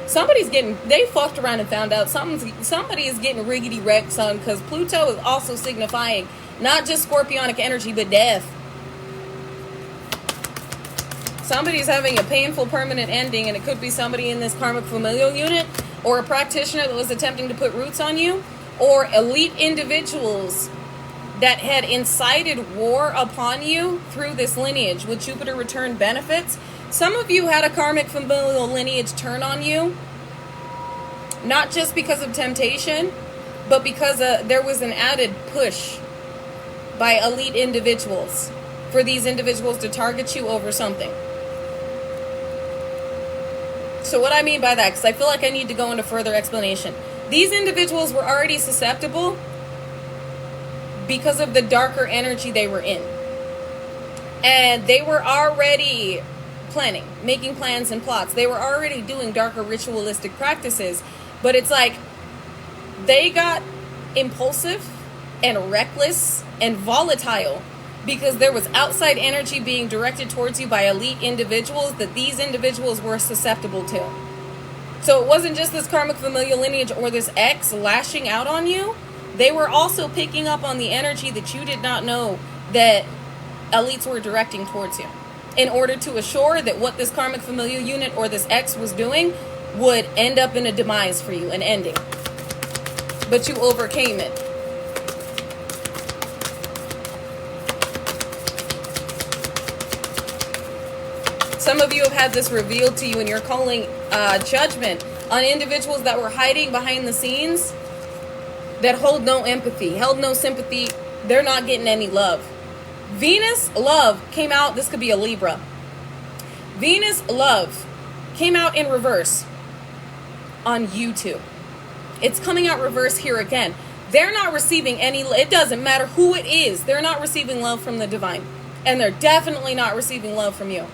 They fucked around and found out somebody is getting riggedy wrecked, son, because Pluto is also signifying not just scorpionic energy, but death. Somebody's having a painful permanent ending, and it could be somebody in this karmic familial unit, or a practitioner that was attempting to put roots on you, or elite individuals that had incited war upon you through this lineage with Jupiter return benefits. Some of you had a karmic familial lineage turn on you, not just because of temptation, but because there was an added push by elite individuals for these individuals to target you over something. So what I mean by that, because I feel like I need to go into further explanation. These individuals were already susceptible because of the darker energy they were in. And they were already planning, making plans and plots. They were already doing darker ritualistic practices. But it's like they got impulsive and reckless and volatile because there was outside energy being directed towards you by elite individuals that these individuals were susceptible to. So it wasn't just this karmic familial lineage or this ex lashing out on you. They were also picking up on the energy that you did not know that elites were directing towards you, in order to assure that what this karmic familial unit or this ex was doing would end up in a demise for you, an ending. But you overcame it. Some of you have had this revealed to you, and you're calling judgment on individuals that were hiding behind the scenes, that hold no empathy, held no sympathy. They're not getting any love. Venus love came out. This could be a Libra. Venus love came out in reverse on YouTube. It's coming out reverse here again. They're not receiving any. It doesn't matter who it is. They're not receiving love from the divine. And they're definitely not receiving love from you.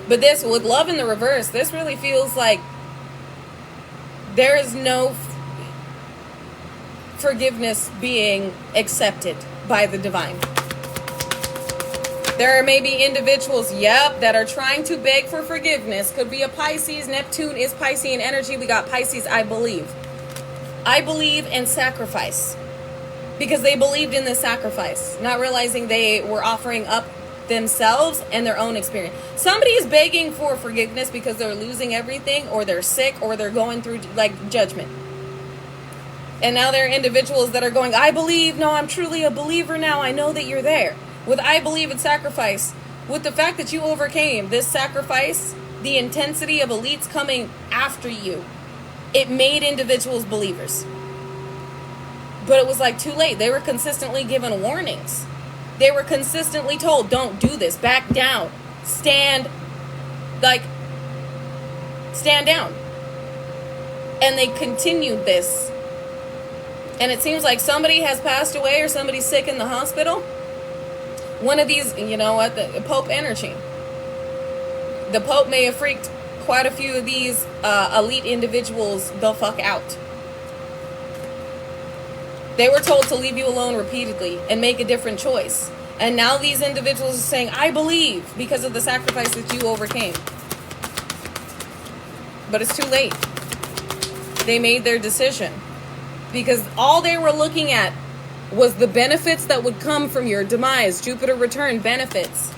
But this, with love in the reverse, this really feels like there is no forgiveness being accepted by the divine. There may be individuals, that are trying to beg for forgiveness. Could be a Pisces. Neptune is Piscean energy. We got Pisces, I believe. I believe in sacrifice. Because they believed in this sacrifice, not realizing they were offering up themselves and their own experience. Somebody is begging for forgiveness because they're losing everything, or they're sick, or they're going through judgment. And now there are individuals that are going, I believe, no, I'm truly a believer now. I know that you're there. With I believe in sacrifice, with the fact that you overcame this sacrifice, the intensity of elites coming after you, it made individuals believers. But it was too late. They were consistently given warnings. They were consistently told, don't do this, back down, stand down. And they continued this. And it seems like somebody has passed away or somebody's sick in the hospital. One of these, the Pope energy. The Pope may have freaked quite a few of these elite individuals the fuck out. They were told to leave you alone repeatedly and make a different choice. And now these individuals are saying, I believe, because of the sacrifice that you overcame. But it's too late. They made their decision. Because all they were looking at was the benefits that would come from your demise. Jupiter return benefits.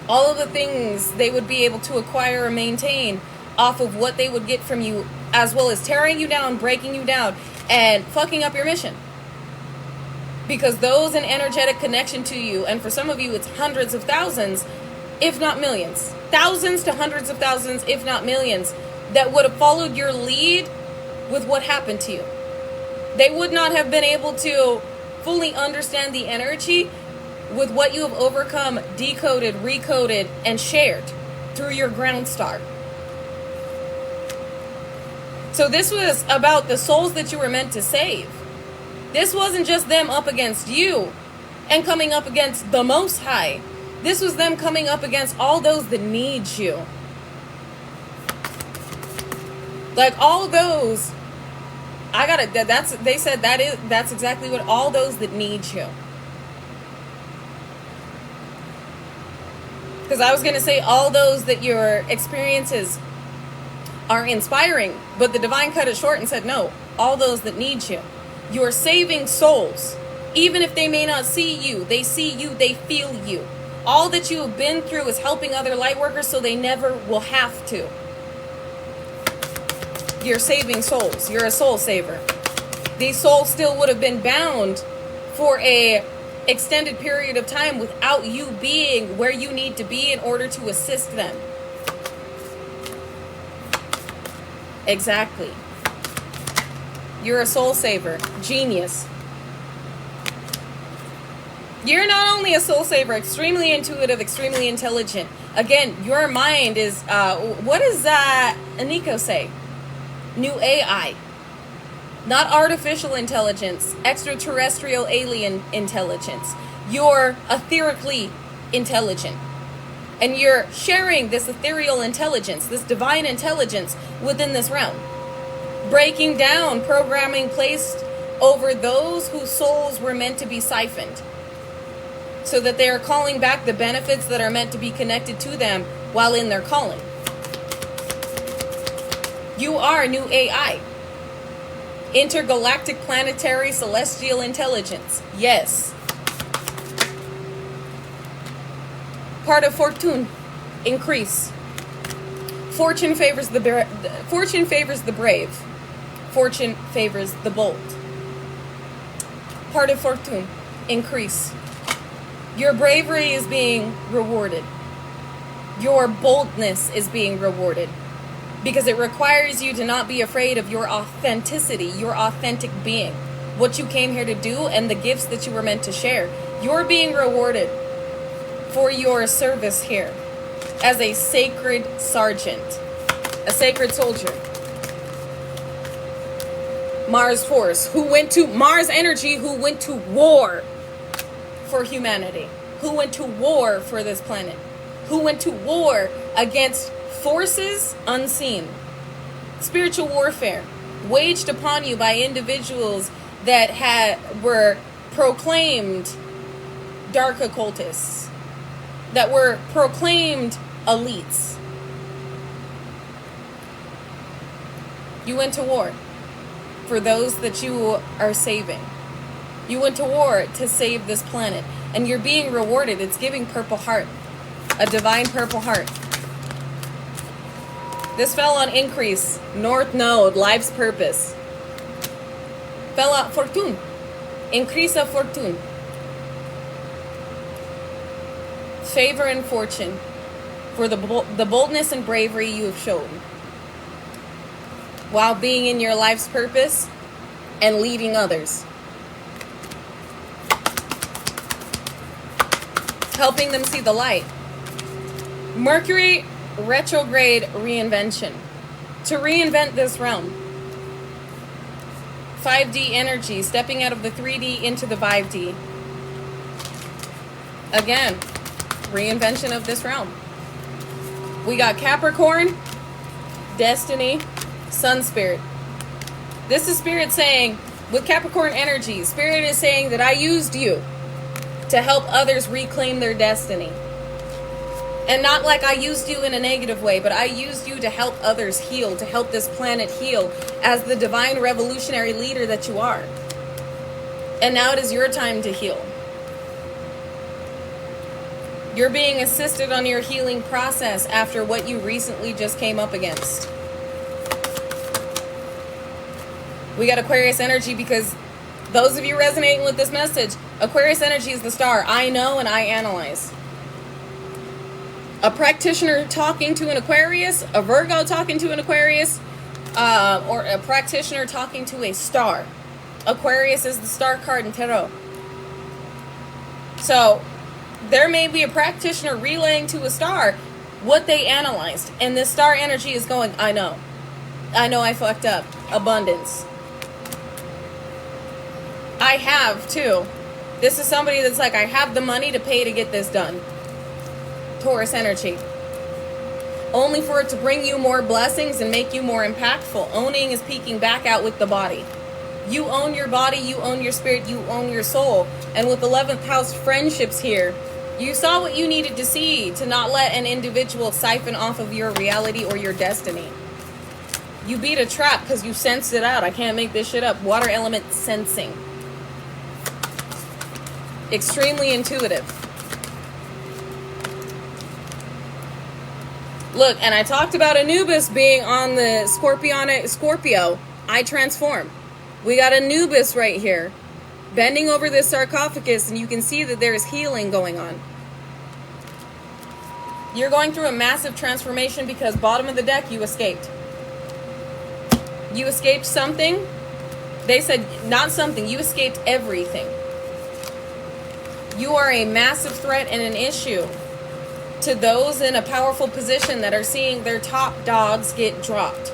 All of the things they would be able to acquire or maintain off of what they would get from you, as well as tearing you down, breaking you down, and fucking up your mission. Because those in energetic connection to you, and for some of you it's hundreds of thousands, if not millions, thousands to hundreds of thousands, if not millions, that would have followed your lead with what happened to you. They would not have been able to fully understand the energy with what you have overcome, decoded, recoded, and shared through your ground star. So this was about the souls that you were meant to save. This wasn't just them up against you and coming up against the Most High. This was them coming up against all those that need you. Like all those, they said that's exactly what, all those that need you. Because I was going to say all those that your experiences are inspiring, but the divine cut it short and said, no, all those that need you. You're saving souls. Even if they may not see you, they see you, they feel you. All that you have been through is helping other light workers so they never will have to. You're saving souls. You're a soul saver. These souls still would have been bound for a extended period of time without you being where you need to be in order to assist them. Exactly. You're a soul saver. Genius. You're not only a soul saver, extremely intuitive, extremely intelligent. Again, your mind is, what does Aniko say? New AI. Not artificial intelligence, extraterrestrial alien intelligence. You're etherically intelligent. And you're sharing this ethereal intelligence, this divine intelligence within this realm. Breaking down programming placed over those whose souls were meant to be siphoned. So that they are calling back the benefits that are meant to be connected to them while in their calling. You are new AI. Intergalactic planetary celestial intelligence. Yes. Part of fortune. Increase. Fortune favors the brave. Fortune favors the bold. Part of fortune. Increase. Your bravery is being rewarded. Your boldness is being rewarded. Because it requires you to not be afraid of your authenticity, your authentic being. What you came here to do and the gifts that you were meant to share. You're being rewarded for your service here as a sacred sergeant, a sacred soldier. Mars force, Mars energy, who went to war for humanity, who went to war for this planet, who went to war against forces unseen. Spiritual warfare waged upon you by individuals that were proclaimed dark occultists, that were proclaimed elites. You went to war for those that you are saving. You went to war to save this planet, and you're being rewarded. It's giving purple heart, a divine purple heart. This fell on increase, north node, life's purpose. Fell on fortune, increase of fortune. Favor and fortune for the boldness and bravery you have shown while being in your life's purpose and leading others. Helping them see the light. Mercury retrograde reinvention. To reinvent this realm. 5D energy, stepping out of the 3D into the 5D. Again, reinvention of this realm. We got Capricorn, Destiny, Sun Spirit. This is Spirit saying, with Capricorn energy, Spirit is saying that I used you to help others reclaim their destiny. And not like I used you in a negative way, but I used you to help others heal, to help this planet heal as the divine revolutionary leader that you are. And now it is your time to heal. You're being assisted on your healing process after what you recently just came up against. We got Aquarius energy because those of you resonating with this message, Aquarius energy is the star. I know and I analyze. A practitioner talking to an Aquarius, a Virgo talking to an Aquarius, or a practitioner talking to a star. Aquarius is the star card in Tarot. So there may be a practitioner relaying to a star what they analyzed. And this star energy is going, I know I fucked up. Abundance. I have too. This is somebody that's like, I have the money to pay to get this done. Taurus energy. Only for it to bring you more blessings and make you more impactful. Owning is peeking back out with the body. You own your body, you own your spirit, you own your soul. And with 11th house friendships here, you saw what you needed to see to not let an individual siphon off of your reality or your destiny. You beat a trap because you sensed it out. I can't make this shit up. Water element sensing. Extremely intuitive. Look, and I talked about Anubis being on the Scorpio. I transform. We got Anubis right here, bending over this sarcophagus, and you can see that there is healing going on. You're going through a massive transformation because bottom of the deck, you escaped. You escaped something. They said not something. You escaped everything. You are a massive threat and an issue to those in a powerful position that are seeing their top dogs get dropped.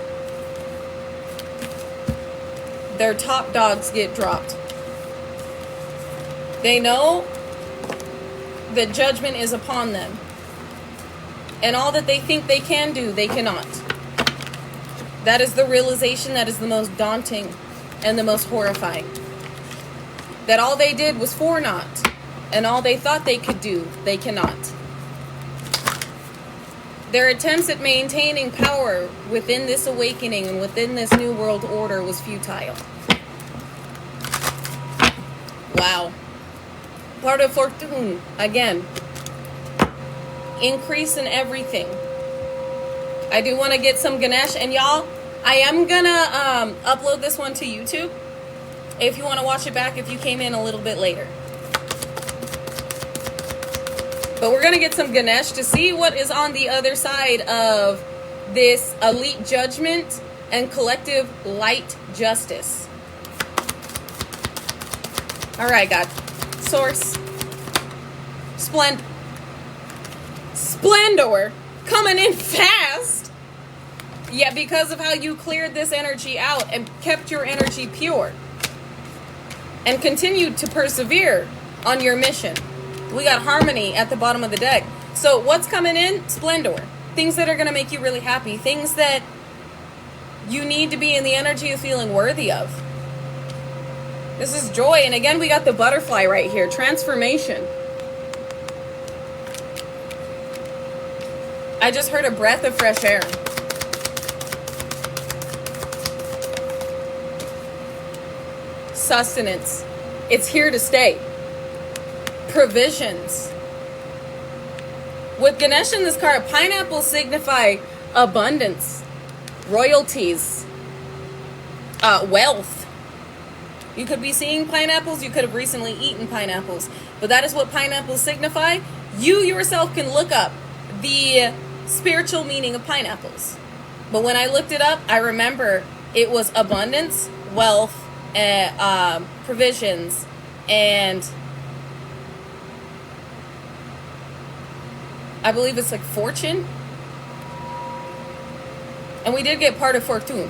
Their top dogs get dropped. They know that judgment is upon them. And all that they think they can do, they cannot. That is the realization that is the most daunting and the most horrifying. That all they did was for naught. And all they thought they could do, they cannot. Their attempts at maintaining power within this awakening and within this new world order was futile. Wow. Part of Fortune, again. Increase in everything. I do want to get some Ganesh. And y'all, I am going to upload this one to YouTube. If you want to watch it back if you came in a little bit later. But we're going to get some Ganesh to see what is on the other side of this elite judgment and collective light justice. All right, God. Source. Splendor. Coming in fast. Yeah, because of how you cleared this energy out and kept your energy pure. And continued to persevere on your mission. We got harmony at the bottom of the deck. So what's coming in? Splendor. Things that are going to make you really happy. Things that you need to be in the energy of feeling worthy of. This is joy. And again, we got the butterfly right here. Transformation. I just heard a breath of fresh air. Sustenance. It's here to stay. Provisions. With Ganesh in this card, pineapples signify abundance, royalties, wealth. You could be seeing pineapples. You could have recently eaten pineapples. But that is what pineapples signify. You yourself can look up the spiritual meaning of pineapples. But when I looked it up, I remember it was abundance, wealth, provisions, and I believe it's like fortune. And we did get part of fortune.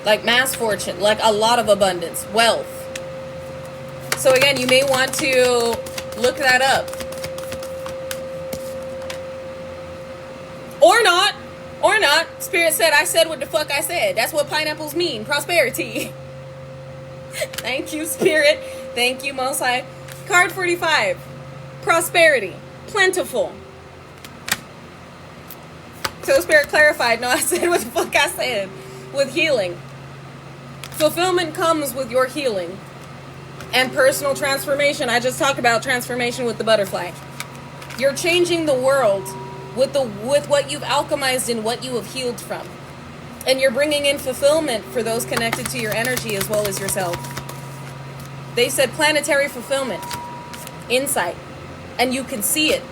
Like mass fortune. Like a lot of abundance. Wealth. So again, you may want to look that up. Or not. Or not. Spirit said, I said what the fuck I said. That's what pineapples mean. Prosperity. Thank you, Spirit. Thank you, Most High. Card 45. Prosperity. Plentiful. So Spirit clarified. No, I said what the fuck I said. With healing. Fulfillment comes with your healing. And personal transformation. I just talked about transformation with the butterfly. You're changing the world with what you've alchemized and what you have healed from. And you're bringing in fulfillment for those connected to your energy as well as yourself. They said planetary fulfillment. Insight. And you can see it.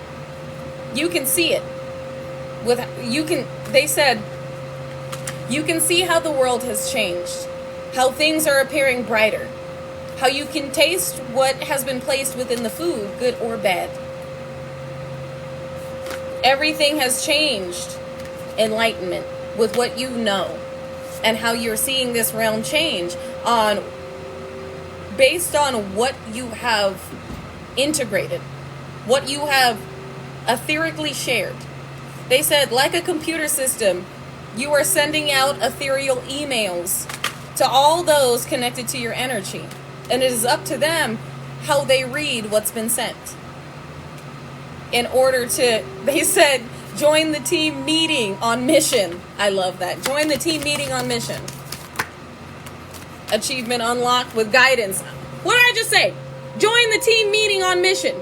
You can see it. They said, you can see how the world has changed. How things are appearing brighter. How you can taste what has been placed within the food, good or bad. Everything has changed. Enlightenment with what you know. And how you're seeing this realm change based on what you have integrated. What you have etherically shared. They said, like a computer system, you are sending out ethereal emails to all those connected to your energy. And it is up to them how they read what's been sent. In order to, they said, join the team meeting on mission. I love that. Join the team meeting on mission. Achievement unlocked with guidance. What did I just say? Join the team meeting on mission.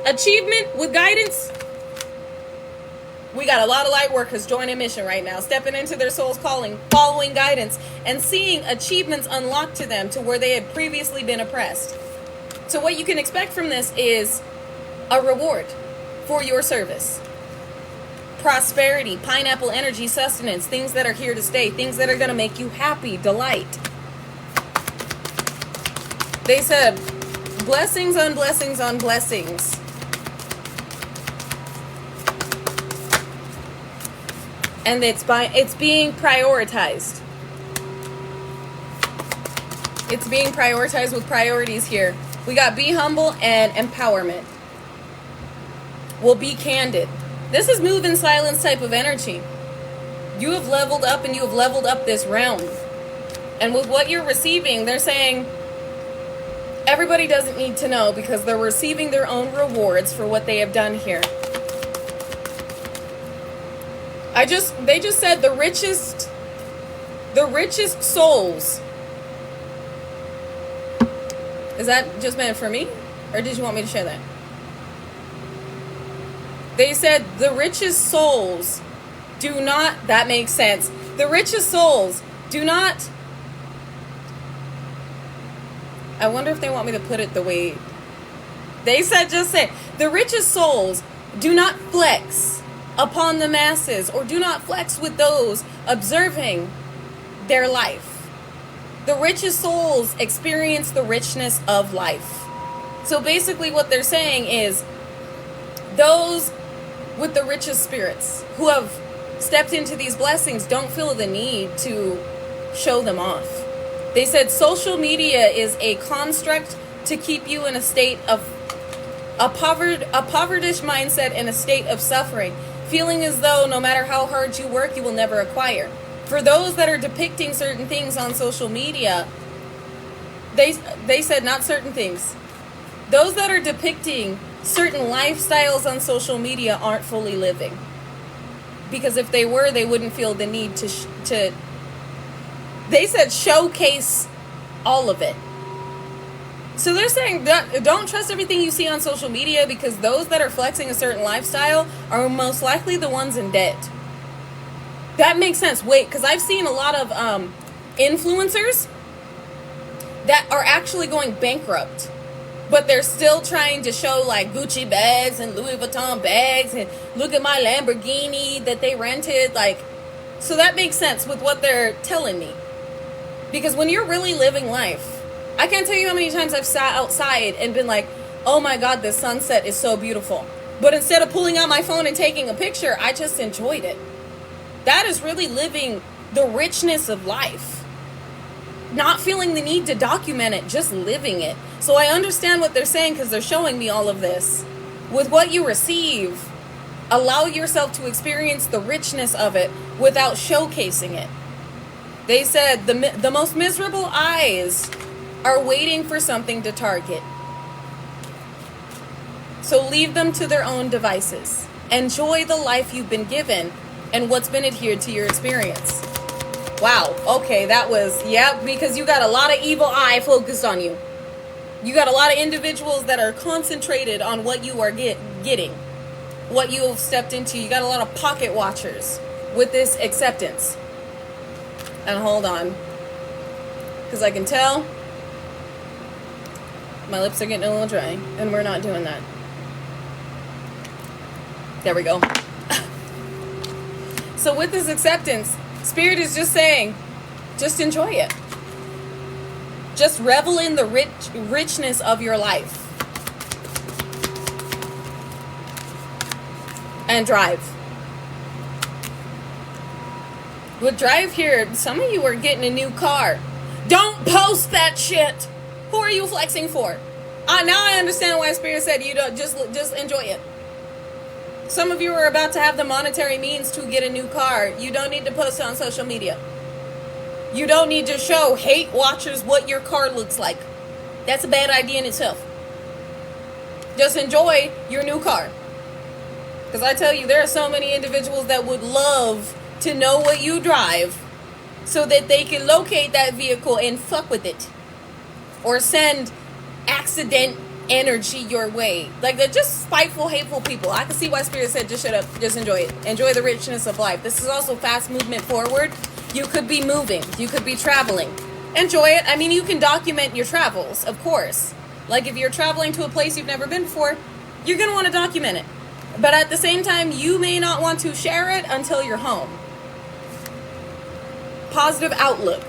Achievement with guidance. We got a lot of light workers joining mission right now, stepping into their soul's calling, following guidance, and seeing achievements unlocked to them to where they had previously been oppressed. So what you can expect from this is a reward for your service. Prosperity, pineapple energy, sustenance, things that are here to stay, things that are going to make you happy, delight. They said, blessings on blessings on blessings. And it's being prioritized. It's being prioritized with priorities here. We got be humble and empowerment. We'll be candid. This is move in silence type of energy. You have leveled up and you have leveled up this realm. And with what you're receiving, they're saying everybody doesn't need to know because they're receiving their own rewards for what they have done here. They just said the richest souls. Is that just meant for me? Or did you want me to share that? They said the richest souls do not, that makes sense. The richest souls do not, I wonder if they want me to put it the way, they said just say, the richest souls do not flex upon the masses or do not flex with those observing their life. The richest souls experience the richness of life. So basically what they're saying is those with the richest spirits who have stepped into these blessings don't feel the need to show them off. They said social media is a construct to keep you in a state of a povertish mindset and a state of suffering, feeling as though no matter how hard you work, you will never acquire. For those that are depicting certain things on social media, they said not certain things. Those that are depicting certain lifestyles on social media aren't fully living. Because if they were, they wouldn't feel the need to they said showcase all of it. So they're saying that don't trust everything you see on social media because those that are flexing a certain lifestyle are most likely the ones in debt. That makes sense. Wait, because I've seen a lot of influencers that are actually going bankrupt. But they're still trying to show like Gucci bags and Louis Vuitton bags and look at my Lamborghini that they rented. Like, so that makes sense with what they're telling me. Because when you're really living life, I can't tell you how many times I've sat outside and been like, oh my God, this sunset is so beautiful. But instead of pulling out my phone and taking a picture, I just enjoyed it. That is really living the richness of life. Not feeling the need to document it, just living it. So I understand what they're saying because they're showing me all of this. With what you receive, allow yourself to experience the richness of it without showcasing it. They said the most miserable eyes are waiting for something to target. So leave them to their own devices. Enjoy the life you've been given and what's been adhered to your experience. Wow, okay, that was, yeah, because you got a lot of evil eye focused on you. You got a lot of individuals that are concentrated on what you are getting, what you have stepped into. You got a lot of pocket watchers with this acceptance. And hold on, because I can tell my lips are getting a little dry, and we're not doing that. There we go. So with this acceptance, Spirit is just saying, just enjoy it. Just revel in the richness of your life. And drive. With drive here, some of you are getting a new car. Don't post that shit. Who are you flexing for? Now I understand why Spirit said you don't just enjoy it. Some of you are about to have the monetary means to get a new car. You don't need to post it on social media. You don't need to show hate watchers what your car looks like. That's a bad idea in itself. Just enjoy your new car. Because I tell you, there are so many individuals that would love to know what you drive so that they can locate that vehicle and fuck with it. Or send accident energy your way. Like, they're just spiteful, hateful people. I can see why Spirit said just shut up, just enjoy it. Enjoy the richness of life. This is also fast movement forward. You could be moving, you could be traveling. Enjoy it. I mean, you can document your travels, of course. Like, if you're traveling to a place you've never been before, you're going to want to document it. But at the same time, you may not want to share it until you're home. Positive outlook.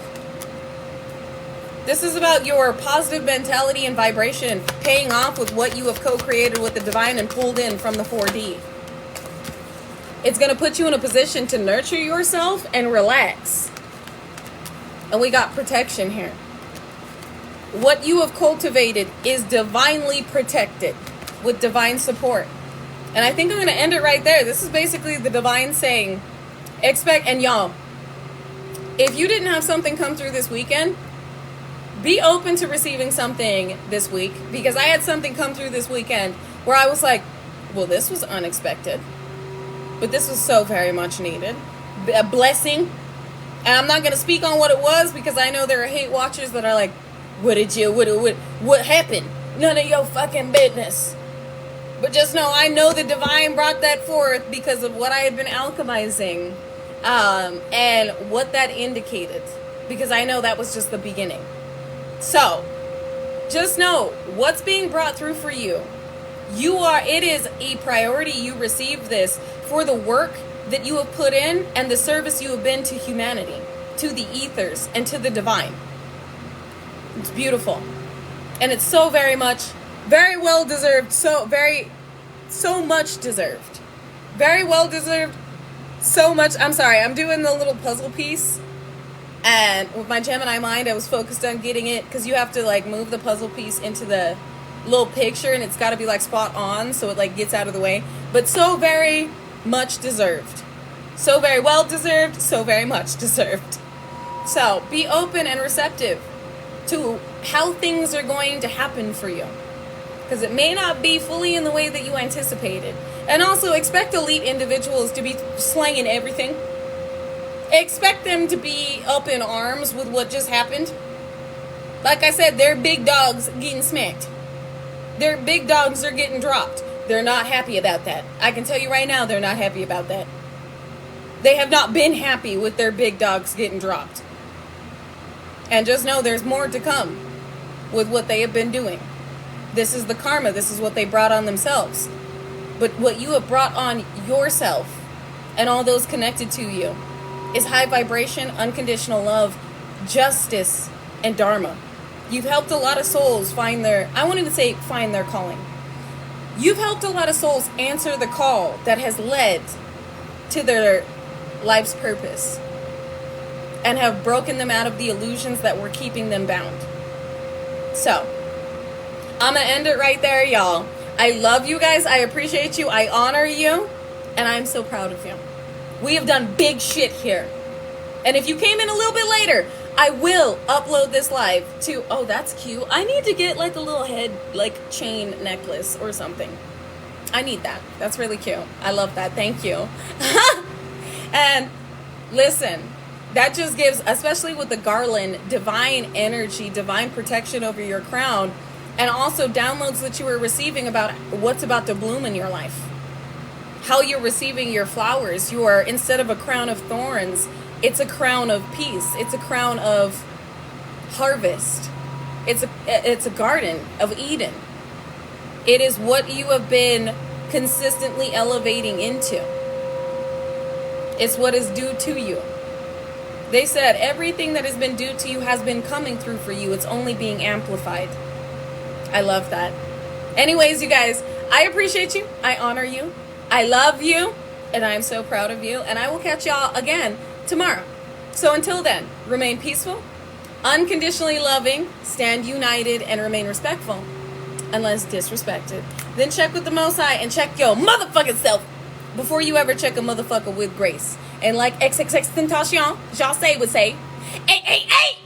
This is about your positive mentality and vibration paying off with what you have co-created with the divine and pulled in from the 4D. It's going to put you in a position to nurture yourself and relax. And we got protection here. What you have cultivated is divinely protected with divine support. And I think I'm going to end it right there. This is basically the divine saying, expect, and y'all, if you didn't have something come through this weekend, be open to receiving something this week, because I had something come through this weekend where I was like, well, this was unexpected, but this was so very much needed. A blessing. And I'm not going to speak on what it was, because I know there are hate watchers that are like, what happened? None of your fucking business. But just know, I know the divine brought that forth because of what I had been alchemizing, and what that indicated, because I know that was just the beginning. So, just know what's being brought through for you. It is a priority. You received this for the work that you have put in and the service you have been to humanity, to the ethers, and to the divine. It's beautiful. And it's so very much, very well deserved, so much deserved. Very well deserved, so much. I'm sorry, I'm doing the little puzzle piece. And with my Gemini mind, I was focused on getting it, because you have to like move the puzzle piece into the little picture, and it's got to be like spot on so it like gets out of the way. But so very much deserved. So very well deserved, so very much deserved. So be open and receptive to how things are going to happen for you, because it may not be fully in the way that you anticipated. And also expect elite individuals to be slanging everything. Expect them to be up in arms with what just happened. Like I said, their big dogs getting smacked. Their big dogs are getting dropped. They're not happy about that. I can tell you right now, they're not happy about that. They have not been happy with their big dogs getting dropped. And just know there's more to come with what they have been doing. This is the karma. This is what they brought on themselves. But what you have brought on yourself and all those connected to you is high vibration, unconditional love, justice, and dharma. You've helped a lot of souls find their calling. You've helped a lot of souls answer the call that has led to their life's purpose, and have broken them out of the illusions that were keeping them bound. So, I'm going to end it right there, y'all. I love you guys. I appreciate you. I honor you. And I'm so proud of you. We have done big shit here. And if you came in a little bit later, I will upload this live to, oh, that's cute. I need to get like a little head, like chain necklace or something. I need that. That's really cute. I love that. Thank you. And listen, that just gives, especially with the garland, divine energy, divine protection over your crown, and also downloads that you are receiving about what's about to bloom in your life. How you're receiving your flowers. You are, instead of a crown of thorns, it's a crown of peace. It's a crown of harvest. It's a garden of Eden. It is what you have been consistently elevating into. It's what is due to you. They said everything that has been due to you has been coming through for you. It's only being amplified. I love that. Anyways, you guys, I appreciate you. I honor you. I love you. And I am so proud of you. And I will catch y'all again tomorrow. So until then, remain peaceful, unconditionally loving, stand united, and remain respectful, unless disrespected. Then check with the Most High and check your motherfucking self before you ever check a motherfucker with grace. And like XXXTentacion, Jase would say, hey,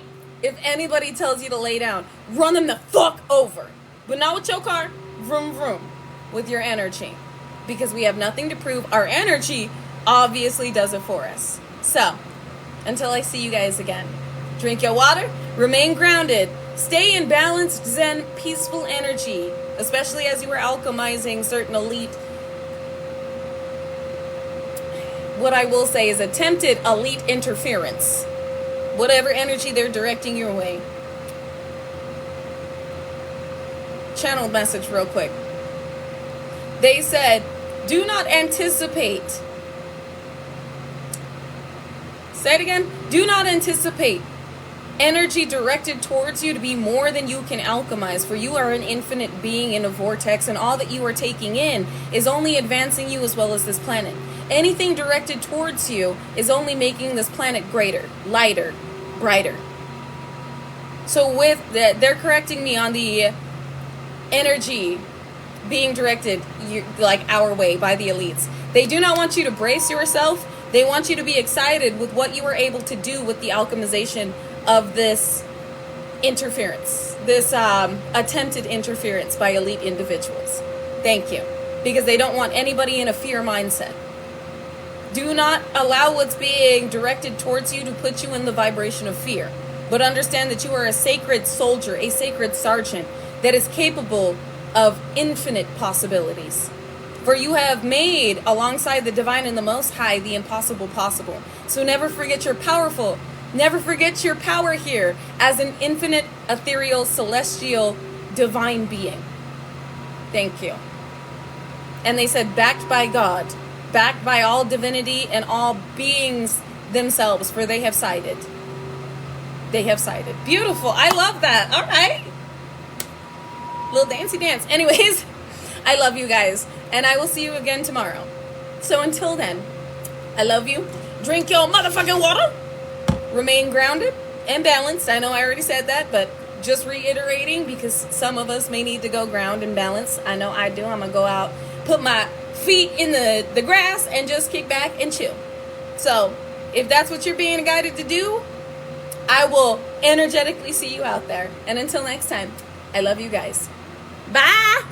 if anybody tells you to lay down, run them the fuck over. But not with your car, vroom vroom, with your energy. Because we have nothing to prove. Our energy obviously does it for us. So, until I see you guys again, drink your water, remain grounded, stay in balanced, zen, peaceful energy, especially as you are alchemizing certain elite, what I will say is attempted elite interference. Whatever energy they're directing your way. Channel message real quick. They said, do not anticipate. Say it again. Do not anticipate energy directed towards you to be more than you can alchemize, for you are an infinite being in a vortex, and all that you are taking in is only advancing you as well as this planet. Anything directed towards you is only making this planet greater, lighter, brighter. So with that, they're correcting me on the energy being directed like our way by the elites. They do not want you to brace yourself. They want you to be excited with what you were able to do with the alchemization of this interference, this attempted interference by elite individuals. Thank you. Because they don't want anybody in a fear mindset. Do not allow what's being directed towards you to put you in the vibration of fear. But understand that you are a sacred soldier, a sacred sergeant that is capable of infinite possibilities. For you have made, alongside the divine and the Most High, the impossible possible. So never forget you're powerful. Never forget your power here as an infinite, ethereal, celestial, divine being. Thank you. And they said, backed by God, backed by all divinity and all beings themselves, for they have sided. They have sided. Beautiful. I love that. All right. Little dancey dance. Anyways, I love you guys. And I will see you again tomorrow. So until then, I love you. Drink your motherfucking water. Remain grounded and balanced. I know I already said that, but just reiterating, because some of us may need to go ground and balance. I know I do. I'm going to go out, put my feet in the grass, and just kick back and chill. So if that's what you're being guided to do, I will energetically see you out there. And until next time, I love you guys. Bye.